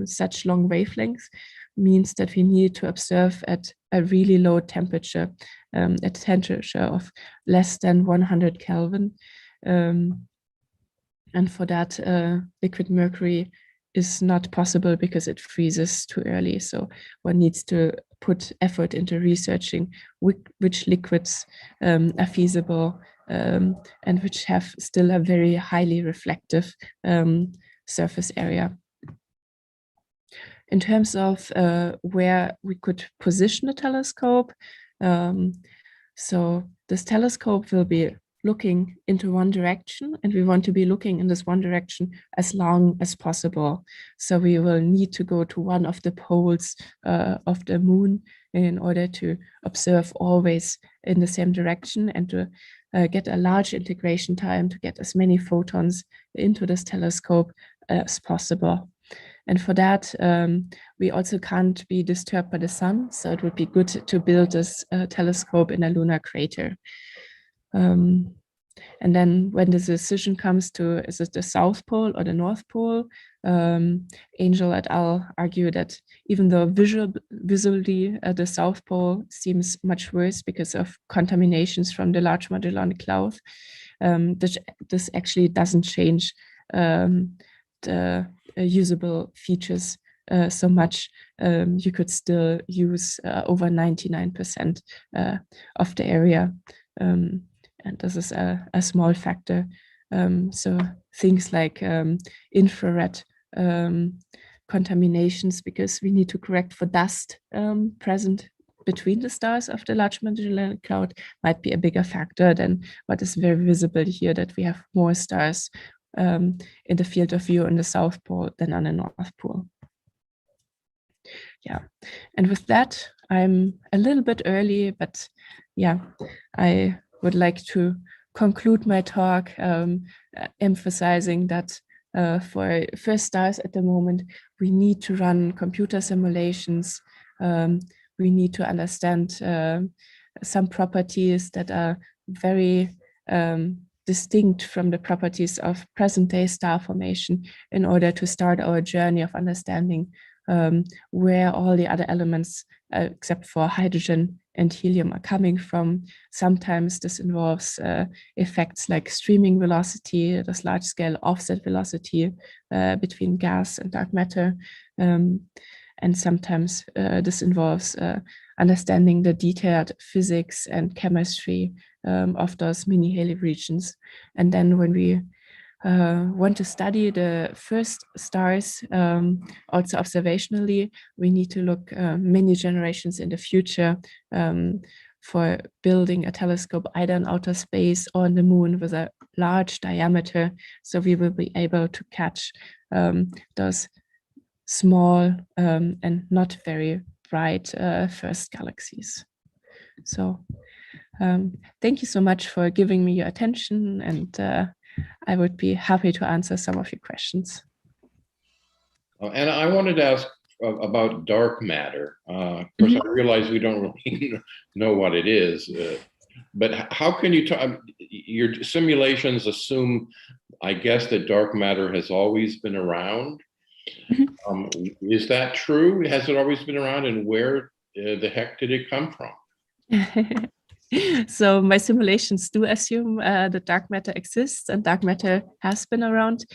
such long wavelengths, means that we need to observe at a really low temperature, at a temperature of less than 100 Kelvin. And for that, liquid mercury is not possible because it freezes too early. So one needs to put effort into researching which liquids are feasible and which have still a very highly reflective surface area. In terms of where we could position a telescope, so this telescope will be looking into one direction, and we want to be looking in this one direction as long as possible. So we will need to go to one of the poles of the moon in order to observe always in the same direction, and to get a large integration time to get as many photons into this telescope as possible. And for that, we also can't be disturbed by the sun. So it would be good to build this telescope in a lunar crater. And then when the decision comes to, is it the South Pole or the North Pole, Angel et al. Argue that even though visually the South Pole seems much worse because of contaminations from the Large Magellanic Cloud, this actually doesn't change the usable features so much. You could still use over 99% of the area. And this is a small factor. So things like infrared contaminations, because we need to correct for dust present between the stars of the Large Magellanic Cloud, might be a bigger factor than what is very visible here, that we have more stars in the field of view on the South Pole than on the North Pole. Yeah, and with that, I'm a little bit early, but yeah, I would like to conclude my talk emphasizing that for first stars at the moment, we need to run computer simulations. We need to understand some properties that are very distinct from the properties of present-day star formation in order to start our journey of understanding where all the other elements, except for hydrogen and helium, are coming from. Sometimes this involves effects like streaming velocity, this large-scale offset velocity between gas and dark matter. And sometimes this involves understanding the detailed physics and chemistry of those mini Halley regions. And then when we want to study the first stars, also observationally, we need to look many generations in the future for building a telescope either in outer space or on the moon with a large diameter. So we will be able to catch those small and not very bright first galaxies. So thank you so much for giving me your attention, and I would be happy to answer some of your questions. And I wanted to ask about dark matter. Of course, I realize we don't really know what it is, but how can you talk? Your simulations assume, I guess, that dark matter has always been around. Is that true? Has it always been around, and where the heck did it come from? So my simulations do assume that dark matter exists, and dark matter has been around.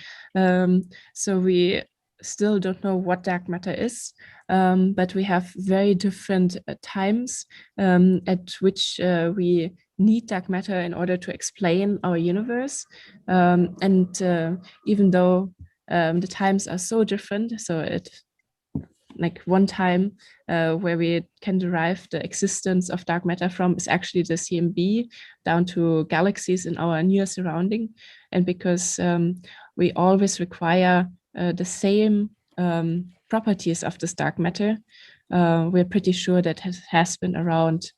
So we still don't know what dark matter is, but we have very different times at which we need dark matter in order to explain our universe. And even though the times are so different, so it like one time where we can derive the existence of dark matter from is actually the CMB down to galaxies in our near surrounding. And because we always require the same properties of this dark matter, we're pretty sure that it has been around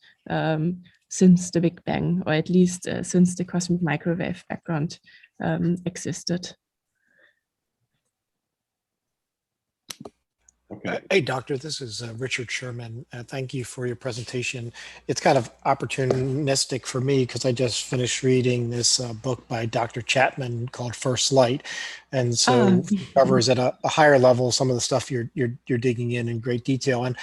since the Big Bang, or at least since the cosmic microwave background existed. Okay. Hey, Doctor, this is Richard Sherman. Thank you for your presentation. It's kind of opportunistic for me because I just finished reading this book by Dr. Chapman called First Light. And so it covers at a higher level some of the stuff you're digging in great detail. And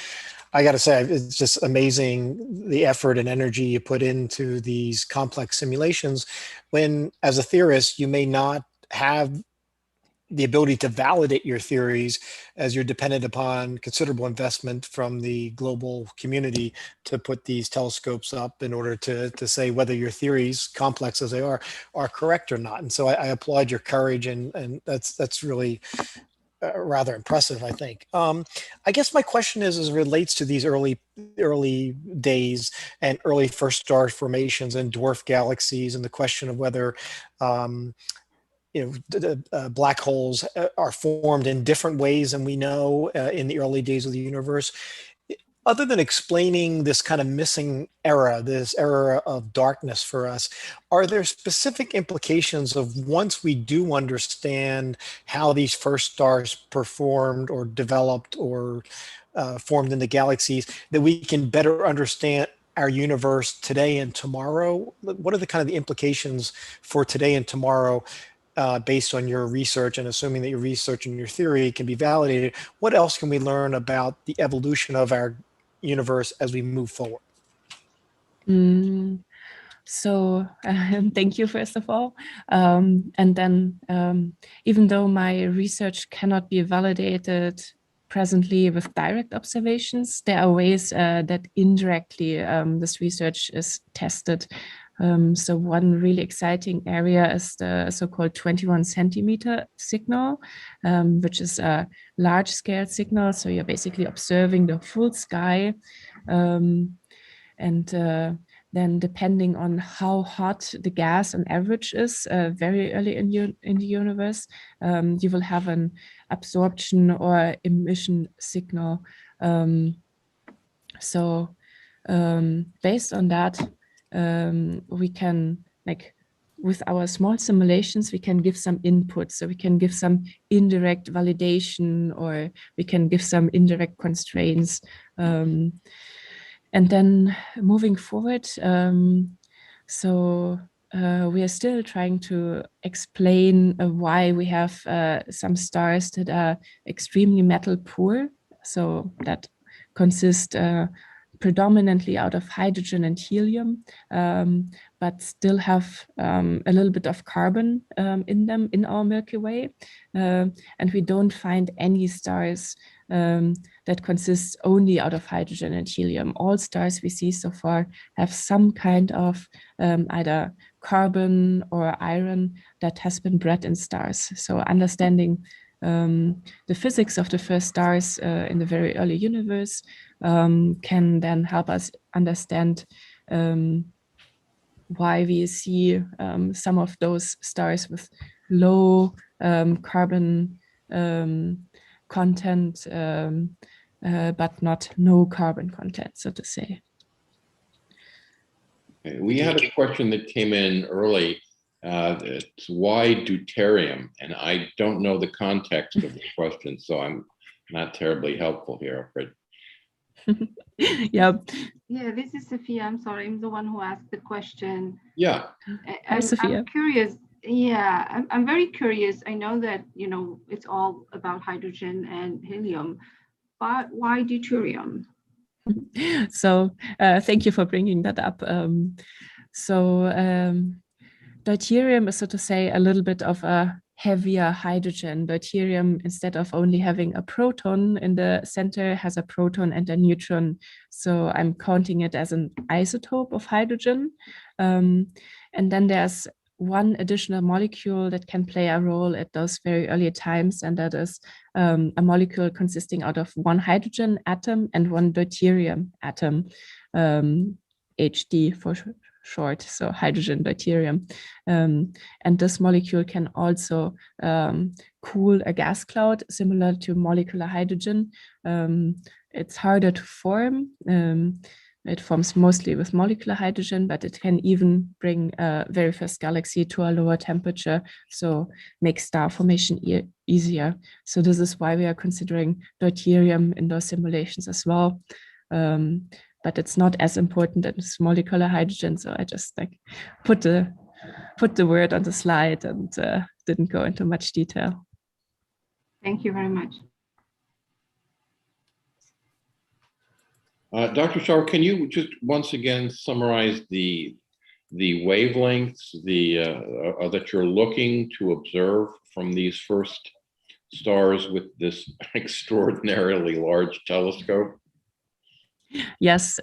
I got to say, it's just amazing the effort and energy you put into these complex simulations when, as a theorist, you may not have the ability to validate your theories as you're dependent upon considerable investment from the global community to put these telescopes up in order to say whether your theories, complex as they are correct or not. And so I applaud your courage, and that's really rather impressive, I think. I guess my question is relates to these early days and early first star formations and dwarf galaxies, and the question of whether black holes are formed in different ways than we know in the early days of the universe. Other than explaining this kind of missing era, this era of darkness for us, are there specific implications of once we do understand how these first stars performed or developed or formed in the galaxies, that we can better understand our universe today and tomorrow? What are the kind of the implications for today and tomorrow based on your research, and assuming that your research and your theory can be validated? What else can we learn about the evolution of our universe as we move forward? So thank you, first of all. And then even though my research cannot be validated presently with direct observations, there are ways that indirectly this research is tested. So one really exciting area is the so-called 21 centimeter signal, which is a large scale signal. So you're basically observing the full sky. Then depending on how hot the gas on average is very early in the universe, you will have an absorption or emission signal. Based on that, we can, like, with our small simulations, we can give some input. So we can give some indirect validation, or we can give some indirect constraints. And then moving forward, we are still trying to explain why we have some stars that are extremely metal poor, so that consist predominantly out of hydrogen and helium, but still have a little bit of carbon in them in our Milky Way. And we don't find any stars that consists only out of hydrogen and helium. All stars we see so far have some kind of either carbon or iron that has been bred in stars. So understanding the physics of the first stars in the very early universe can then help us understand why we see some of those stars with low carbon content, but not no carbon content, so to say. We had a question that came in early. It's why deuterium? And I don't know the context of the question, so I'm not terribly helpful here, Fred. Yeah. Yeah, this is Sophia. I'm sorry, I'm the one who asked the question. Yeah. Hi, Sophia. I'm curious. Yeah, I'm very curious. I know that, you know, it's all about hydrogen and helium, but why deuterium? So thank you for bringing that up. Deuterium is, so to say, a little bit of a heavier hydrogen. Deuterium, instead of only having a proton in the center, has a proton and a neutron. So I'm counting it as an isotope of hydrogen. And then there's one additional molecule that can play a role at those very early times, and that is a molecule consisting out of one hydrogen atom and one deuterium atom, HD for short, so hydrogen deuterium. And this molecule can also cool a gas cloud similar to molecular hydrogen. It's harder to form. It forms mostly with molecular hydrogen, but it can even bring a very first galaxy to a lower temperature, so make star formation easier. So this is why we are considering deuterium in those simulations as well. But it's not as important as molecular hydrogen, so I just like put the word on the slide and didn't go into much detail. Thank you very much. Dr. Schauer, can you just once again summarize the wavelengths that you're looking to observe from these first stars with this extraordinarily large telescope? Yes,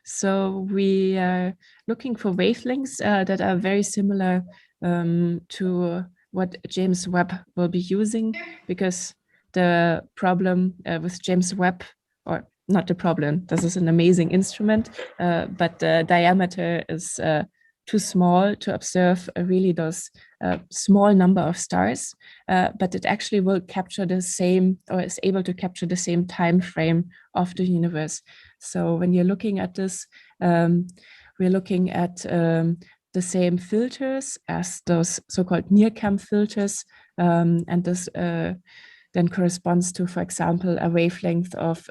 so we are looking for wavelengths that are very similar to what James Webb will be using, because the problem with James Webb, or not the problem, this is an amazing instrument, but the diameter is too small to observe really those small number of stars, but it actually will capture the same, or is able to capture the same time frame of the universe. So when you're looking at this, we're looking at the same filters as those so-called near-cam filters, and this then corresponds to, for example, a wavelength of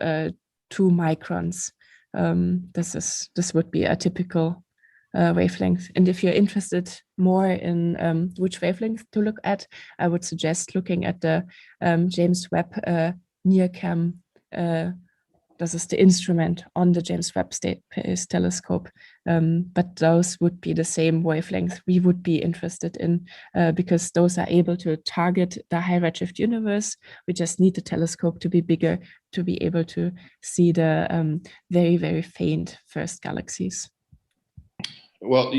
2 microns. This would be a typical wavelength. And if you're interested more in which wavelength to look at, I would suggest looking at the James Webb NearCam. This is the instrument on the James Webb Space Telescope, but those would be the same wavelength we would be interested in, because those are able to target the high redshift universe. We just need the telescope to be bigger to be able to see the very, very faint first galaxies. Well,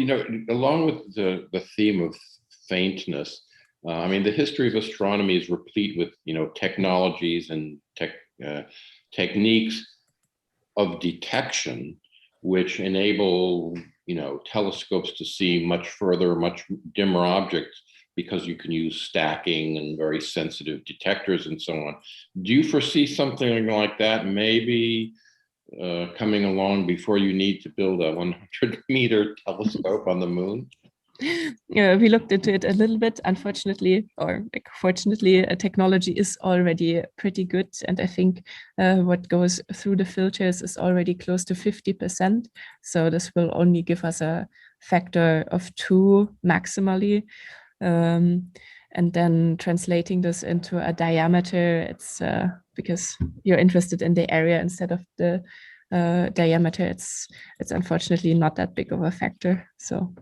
along with the theme of faintness, I mean, the history of astronomy is replete with, technologies and techniques of detection, which enable, telescopes to see much further, much dimmer objects, because you can use stacking and very sensitive detectors and so on. Do you foresee something like that maybe coming along before you need to build a 100-meter telescope on the moon? We looked into it a little bit. Unfortunately, or fortunately, technology is already pretty good, and I think what goes through the filters is already close to 50%. So this will only give us a factor of 2 maximally. And then translating this into a diameter, it's because you're interested in the area instead of the diameter, it's unfortunately not that big of a factor. So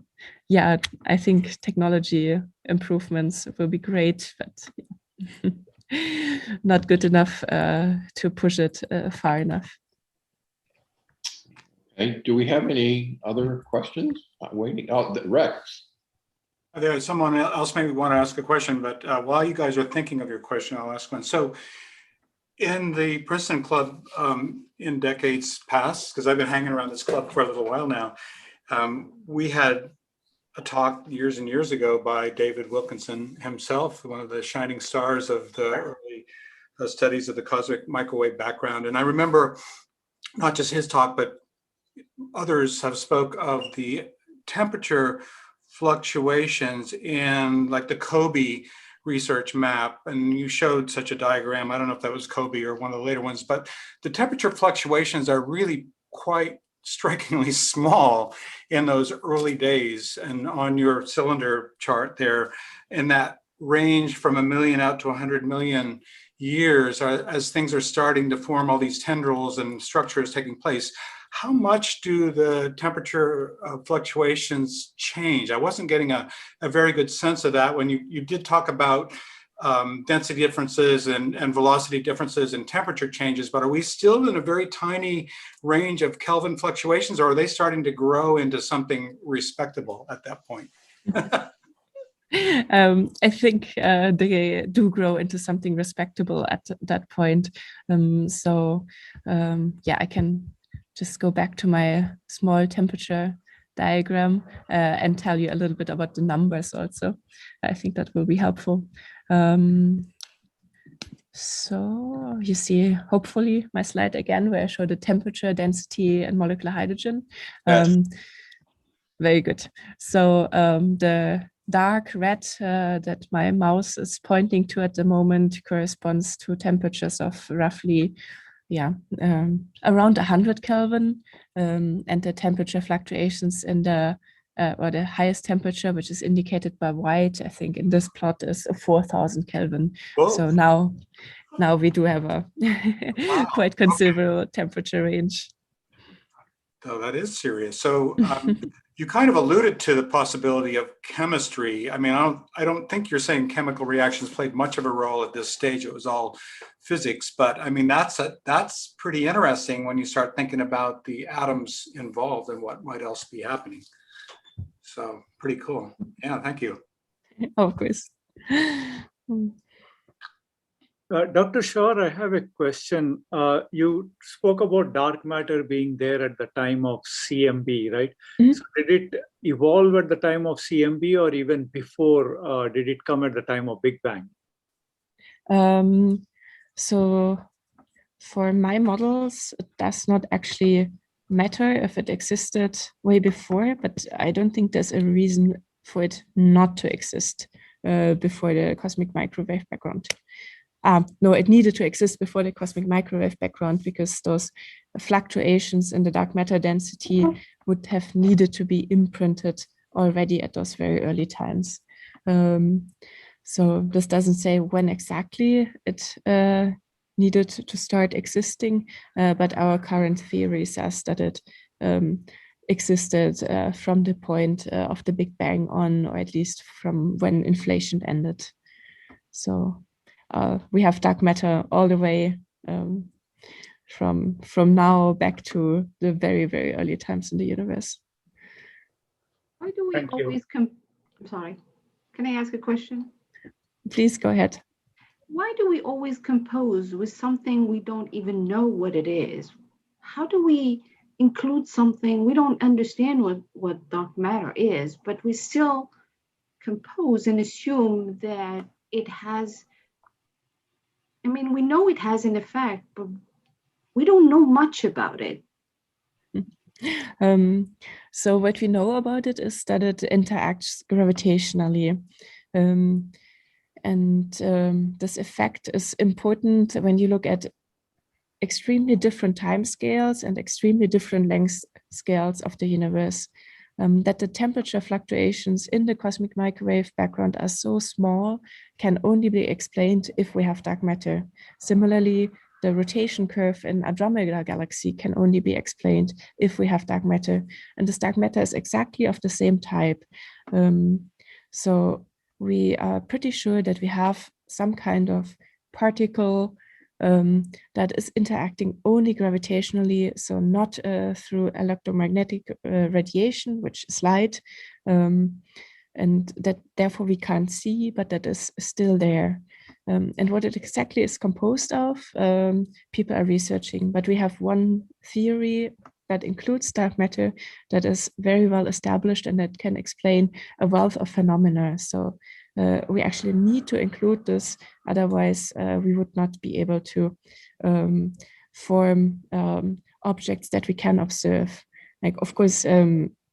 yeah, I think technology improvements will be great, but not good enough to push it far enough. Okay. Do we have any other questions? Waiting. Oh, Rex. There's someone else maybe want to ask a question, but while you guys are thinking of your question, I'll ask one. So in the Princeton Club in decades past, because I've been hanging around this club for a little while now, we had a talk years and years ago by David Wilkinson himself, one of the shining stars of the early studies of the cosmic microwave background. And I remember not just his talk, but others have spoke of the temperature fluctuations in like the Kobe research map, and you showed such a diagram. I don't know if that was Kobe or one of the later ones, but the temperature fluctuations are really quite strikingly small in those early days. And on your cylinder chart there, in that range from 1 million out to 100 million years, as things are starting to form all these tendrils and structures taking place, how much do the temperature fluctuations change? I wasn't getting a very good sense of that when you did talk about density differences and velocity differences and temperature changes, but are we still in a very tiny range of Kelvin fluctuations, or are they starting to grow into something respectable at that point? I think they do grow into something respectable at that point. Yeah, I can just go back to my small temperature diagram and tell you a little bit about the numbers also. I think that will be helpful. So you see, hopefully, my slide again, where I show the temperature, density, and molecular hydrogen. Yes. Very good. So the dark red that my mouse is pointing to at the moment corresponds to temperatures of roughly, around 100 Kelvin, and the temperature fluctuations in the or the highest temperature, which is indicated by white, I think in this plot, is 4,000 Kelvin. Whoa. So now we do have a quite considerable temperature range. Oh, that is serious. So you kind of alluded to the possibility of chemistry. I mean, I don't think you're saying chemical reactions played much of a role at this stage. It was all physics, but I mean, that's pretty interesting when you start thinking about the atoms involved and what might else be happening. So pretty cool. Yeah, thank you. Of course. Dr. Schauer, I have a question. You spoke about dark matter being there at the time of CMB, right? Mhm. So did it evolve at the time of CMB or even before? Did it come at the time of Big Bang? So for my models, it does not actually matter if it existed way before, but I don't think there's a reason for it not to exist before the cosmic microwave background. No, it needed to exist before the cosmic microwave background because those fluctuations in the dark matter density would have needed to be imprinted already at those very early times. So this doesn't say when exactly it needed to start existing, but our current theory says that it existed from the point of the Big Bang on, or at least from when inflation ended. So we have dark matter all the way from now back to the very, very early times in the universe. Why do we Thank you. always I'm sorry. Can I ask a question? Please go ahead. Why do we always compose with something we don't even know what it is? How do we include something we don't understand what dark matter is, but we still compose and assume that it has, I mean, we know it has an effect, but we don't know much about it. So what we know about it is that it interacts gravitationally. This effect is important when you look at extremely different time scales and extremely different length scales of the universe. That the temperature fluctuations in the cosmic microwave background are so small can only be explained if we have dark matter. Similarly, the rotation curve in Andromeda galaxy can only be explained if we have dark matter. And this dark matter is exactly of the same type. So we are pretty sure that we have some kind of particle that is interacting only gravitationally, so not through electromagnetic radiation, which is light, and that therefore we can't see, but that is still there. And what it exactly is composed of, people are researching, but we have one theory that includes dark matter that is very well established and that can explain a wealth of phenomena. So we actually need to include this, otherwise we would not be able to form objects that we can observe. Like, of course,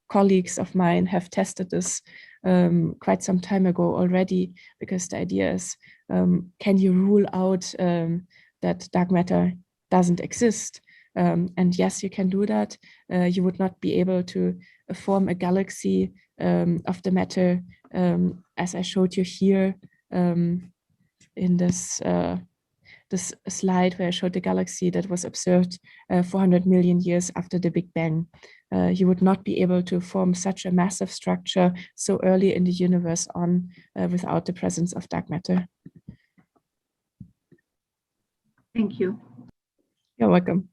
colleagues of mine have tested this quite some time ago already, because the idea is, can you rule out that dark matter doesn't exist? And yes, you can do that. You would not be able to form a galaxy of the matter, as I showed you here in this this slide where I showed the galaxy that was observed 400 million years after the Big Bang. You would not be able to form such a massive structure so early in the universe on without the presence of dark matter. Thank you. You're welcome.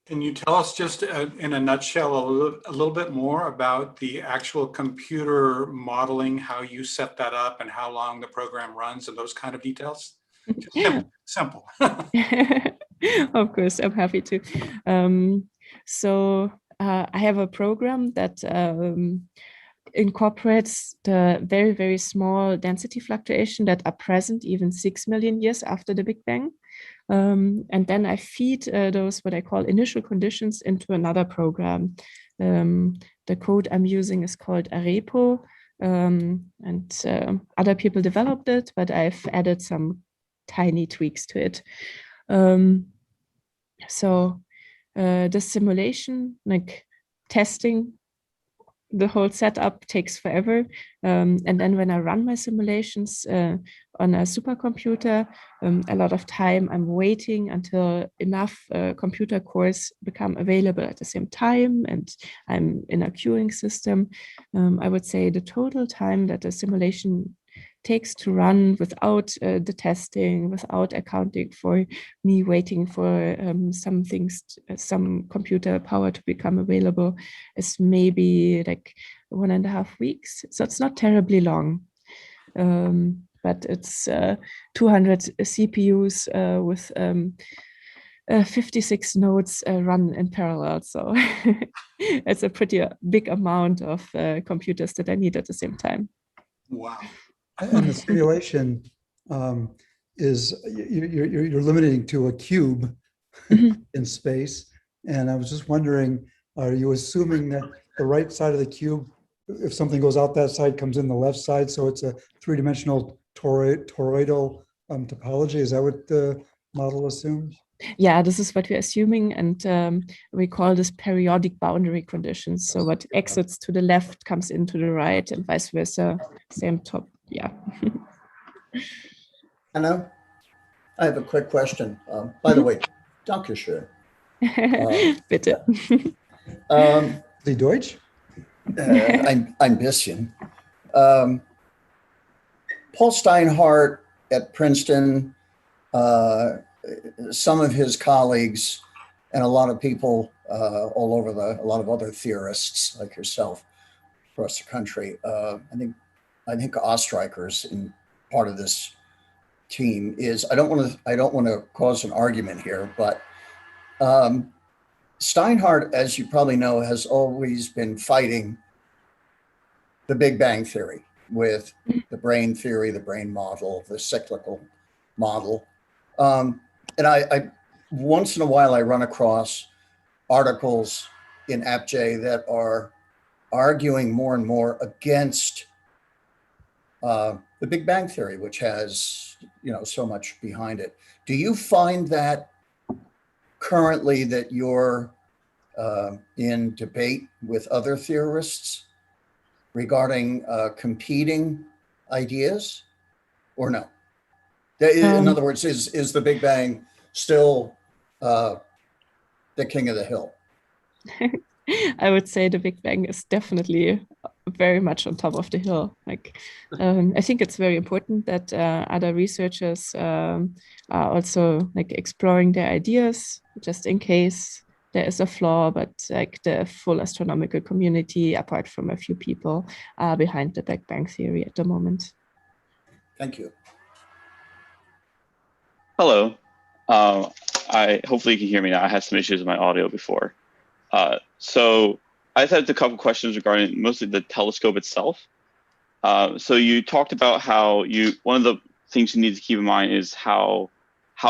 Can you tell us just in a nutshell a little bit more about the actual computer modeling, how you set that up and how long the program runs and those kind of details? Just simple. Of course, I'm happy to. I have a program that incorporates the very, very small density fluctuation that are present even 6 million years after the Big Bang. And then I feed those what I call initial conditions into another program. The code I'm using is called AAAP, and other people developed it, but I've added some tiny tweaks to it. The simulation, like testing the whole setup, takes forever. And then when I run my simulations on a supercomputer, a lot of time I'm waiting until enough computer cores become available at the same time, and I'm in a queuing system. I would say the total time that the simulation takes to run without the testing, without accounting for me waiting for some things, some computer power to become available, is maybe like 1.5 weeks. So it's not terribly long. But it's 200 CPUs with 56 nodes run in parallel. So it's a pretty big amount of computers that I need at the same time. Wow. And the simulation is you're limiting to a cube in space. And I was just wondering, are you assuming that the right side of the cube, if something goes out that side, comes in the left side? So it's a three-dimensional toroidal topology. Is that what the model assumes? Yeah, this is what we're assuming, and we call this periodic boundary conditions. So what exits to the left comes into the right, and vice versa. Same top. Yeah. Anna, I have a quick question. By the way, Dankeschön. Bitte. The Deutsch? Ein bisschen. Paul Steinhardt at Princeton, some of his colleagues, and a lot of people all over a lot of other theorists like yourself across the country. I think Ostreicher's in part of this team is, I don't want to cause an argument here, but Steinhardt, as you probably know, has always been fighting the Big Bang Theory with the brain theory, the brain model, the cyclical model. And I once in a while, I run across articles in AppJ that are arguing more and more against the Big Bang Theory, which has, so much behind it. Do you find that currently that you're in debate with other theorists regarding competing ideas, or no? In other words, is the Big Bang still the king of the hill? I would say the Big Bang is definitely very much on top of the hill. Like, I think it's very important that other researchers are also like exploring their ideas, just in case there is a flaw. But like the full astronomical community, apart from a few people, are behind the Big Bang Theory at the moment. Thank you. Hello. Hopefully you can hear me now. I had some issues with my audio before. So I had a couple questions regarding mostly the telescope itself. So you talked about how one of the things you need to keep in mind is how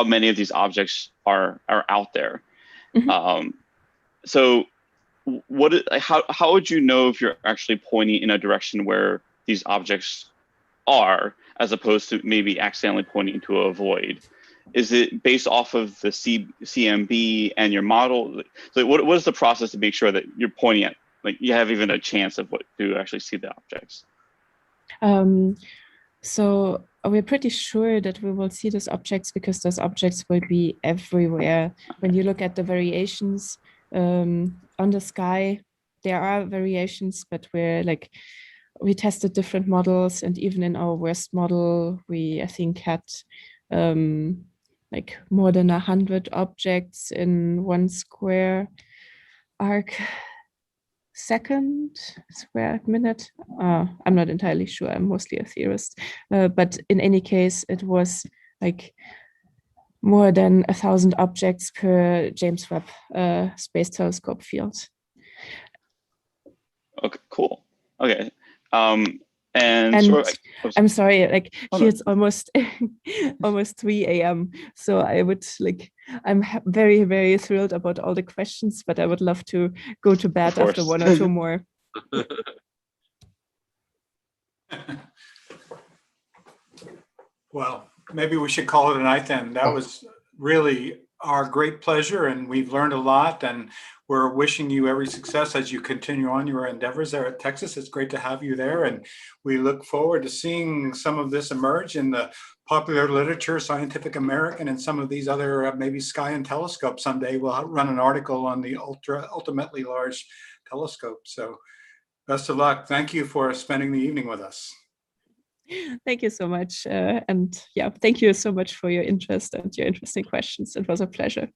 many of these objects are out there. Mm-hmm. So how would you know if you're actually pointing in a direction where these objects are, as opposed to maybe accidentally pointing to a void? Is it based off of the CMB and your model? So what is the process to make sure that you're pointing at, like, you have even a chance of to actually see the objects? So we're pretty sure that we will see those objects because those objects will be everywhere. When you look at the variations on the sky, there are variations, but we tested different models, and even in our worst model, I think had like more than 100 objects in 1 square arc second, square minute. I'm not entirely sure. I'm mostly a theorist, but in any case, it was like more than 1,000 objects per James Webb Space Telescope field. Okay, cool. Okay. And sort of, I'm sorry, like here it's almost 3 a.m. So I'm very, very thrilled about all the questions, but I would love to go to bed after 1 or 2 more. Well, maybe we should call it a night then. That was really our great pleasure, and we've learned a lot, and we're wishing you every success as you continue on your endeavors there at Texas. It's great to have you there, and we look forward to seeing some of this emerge in the popular literature, Scientific American, and some of these other, maybe Sky and Telescope someday. We'll run an article on the ultimately large telescope. So best of luck. Thank you for spending the evening with us. Thank you so much. And yeah, thank you so much for your interest and your interesting questions. It was a pleasure.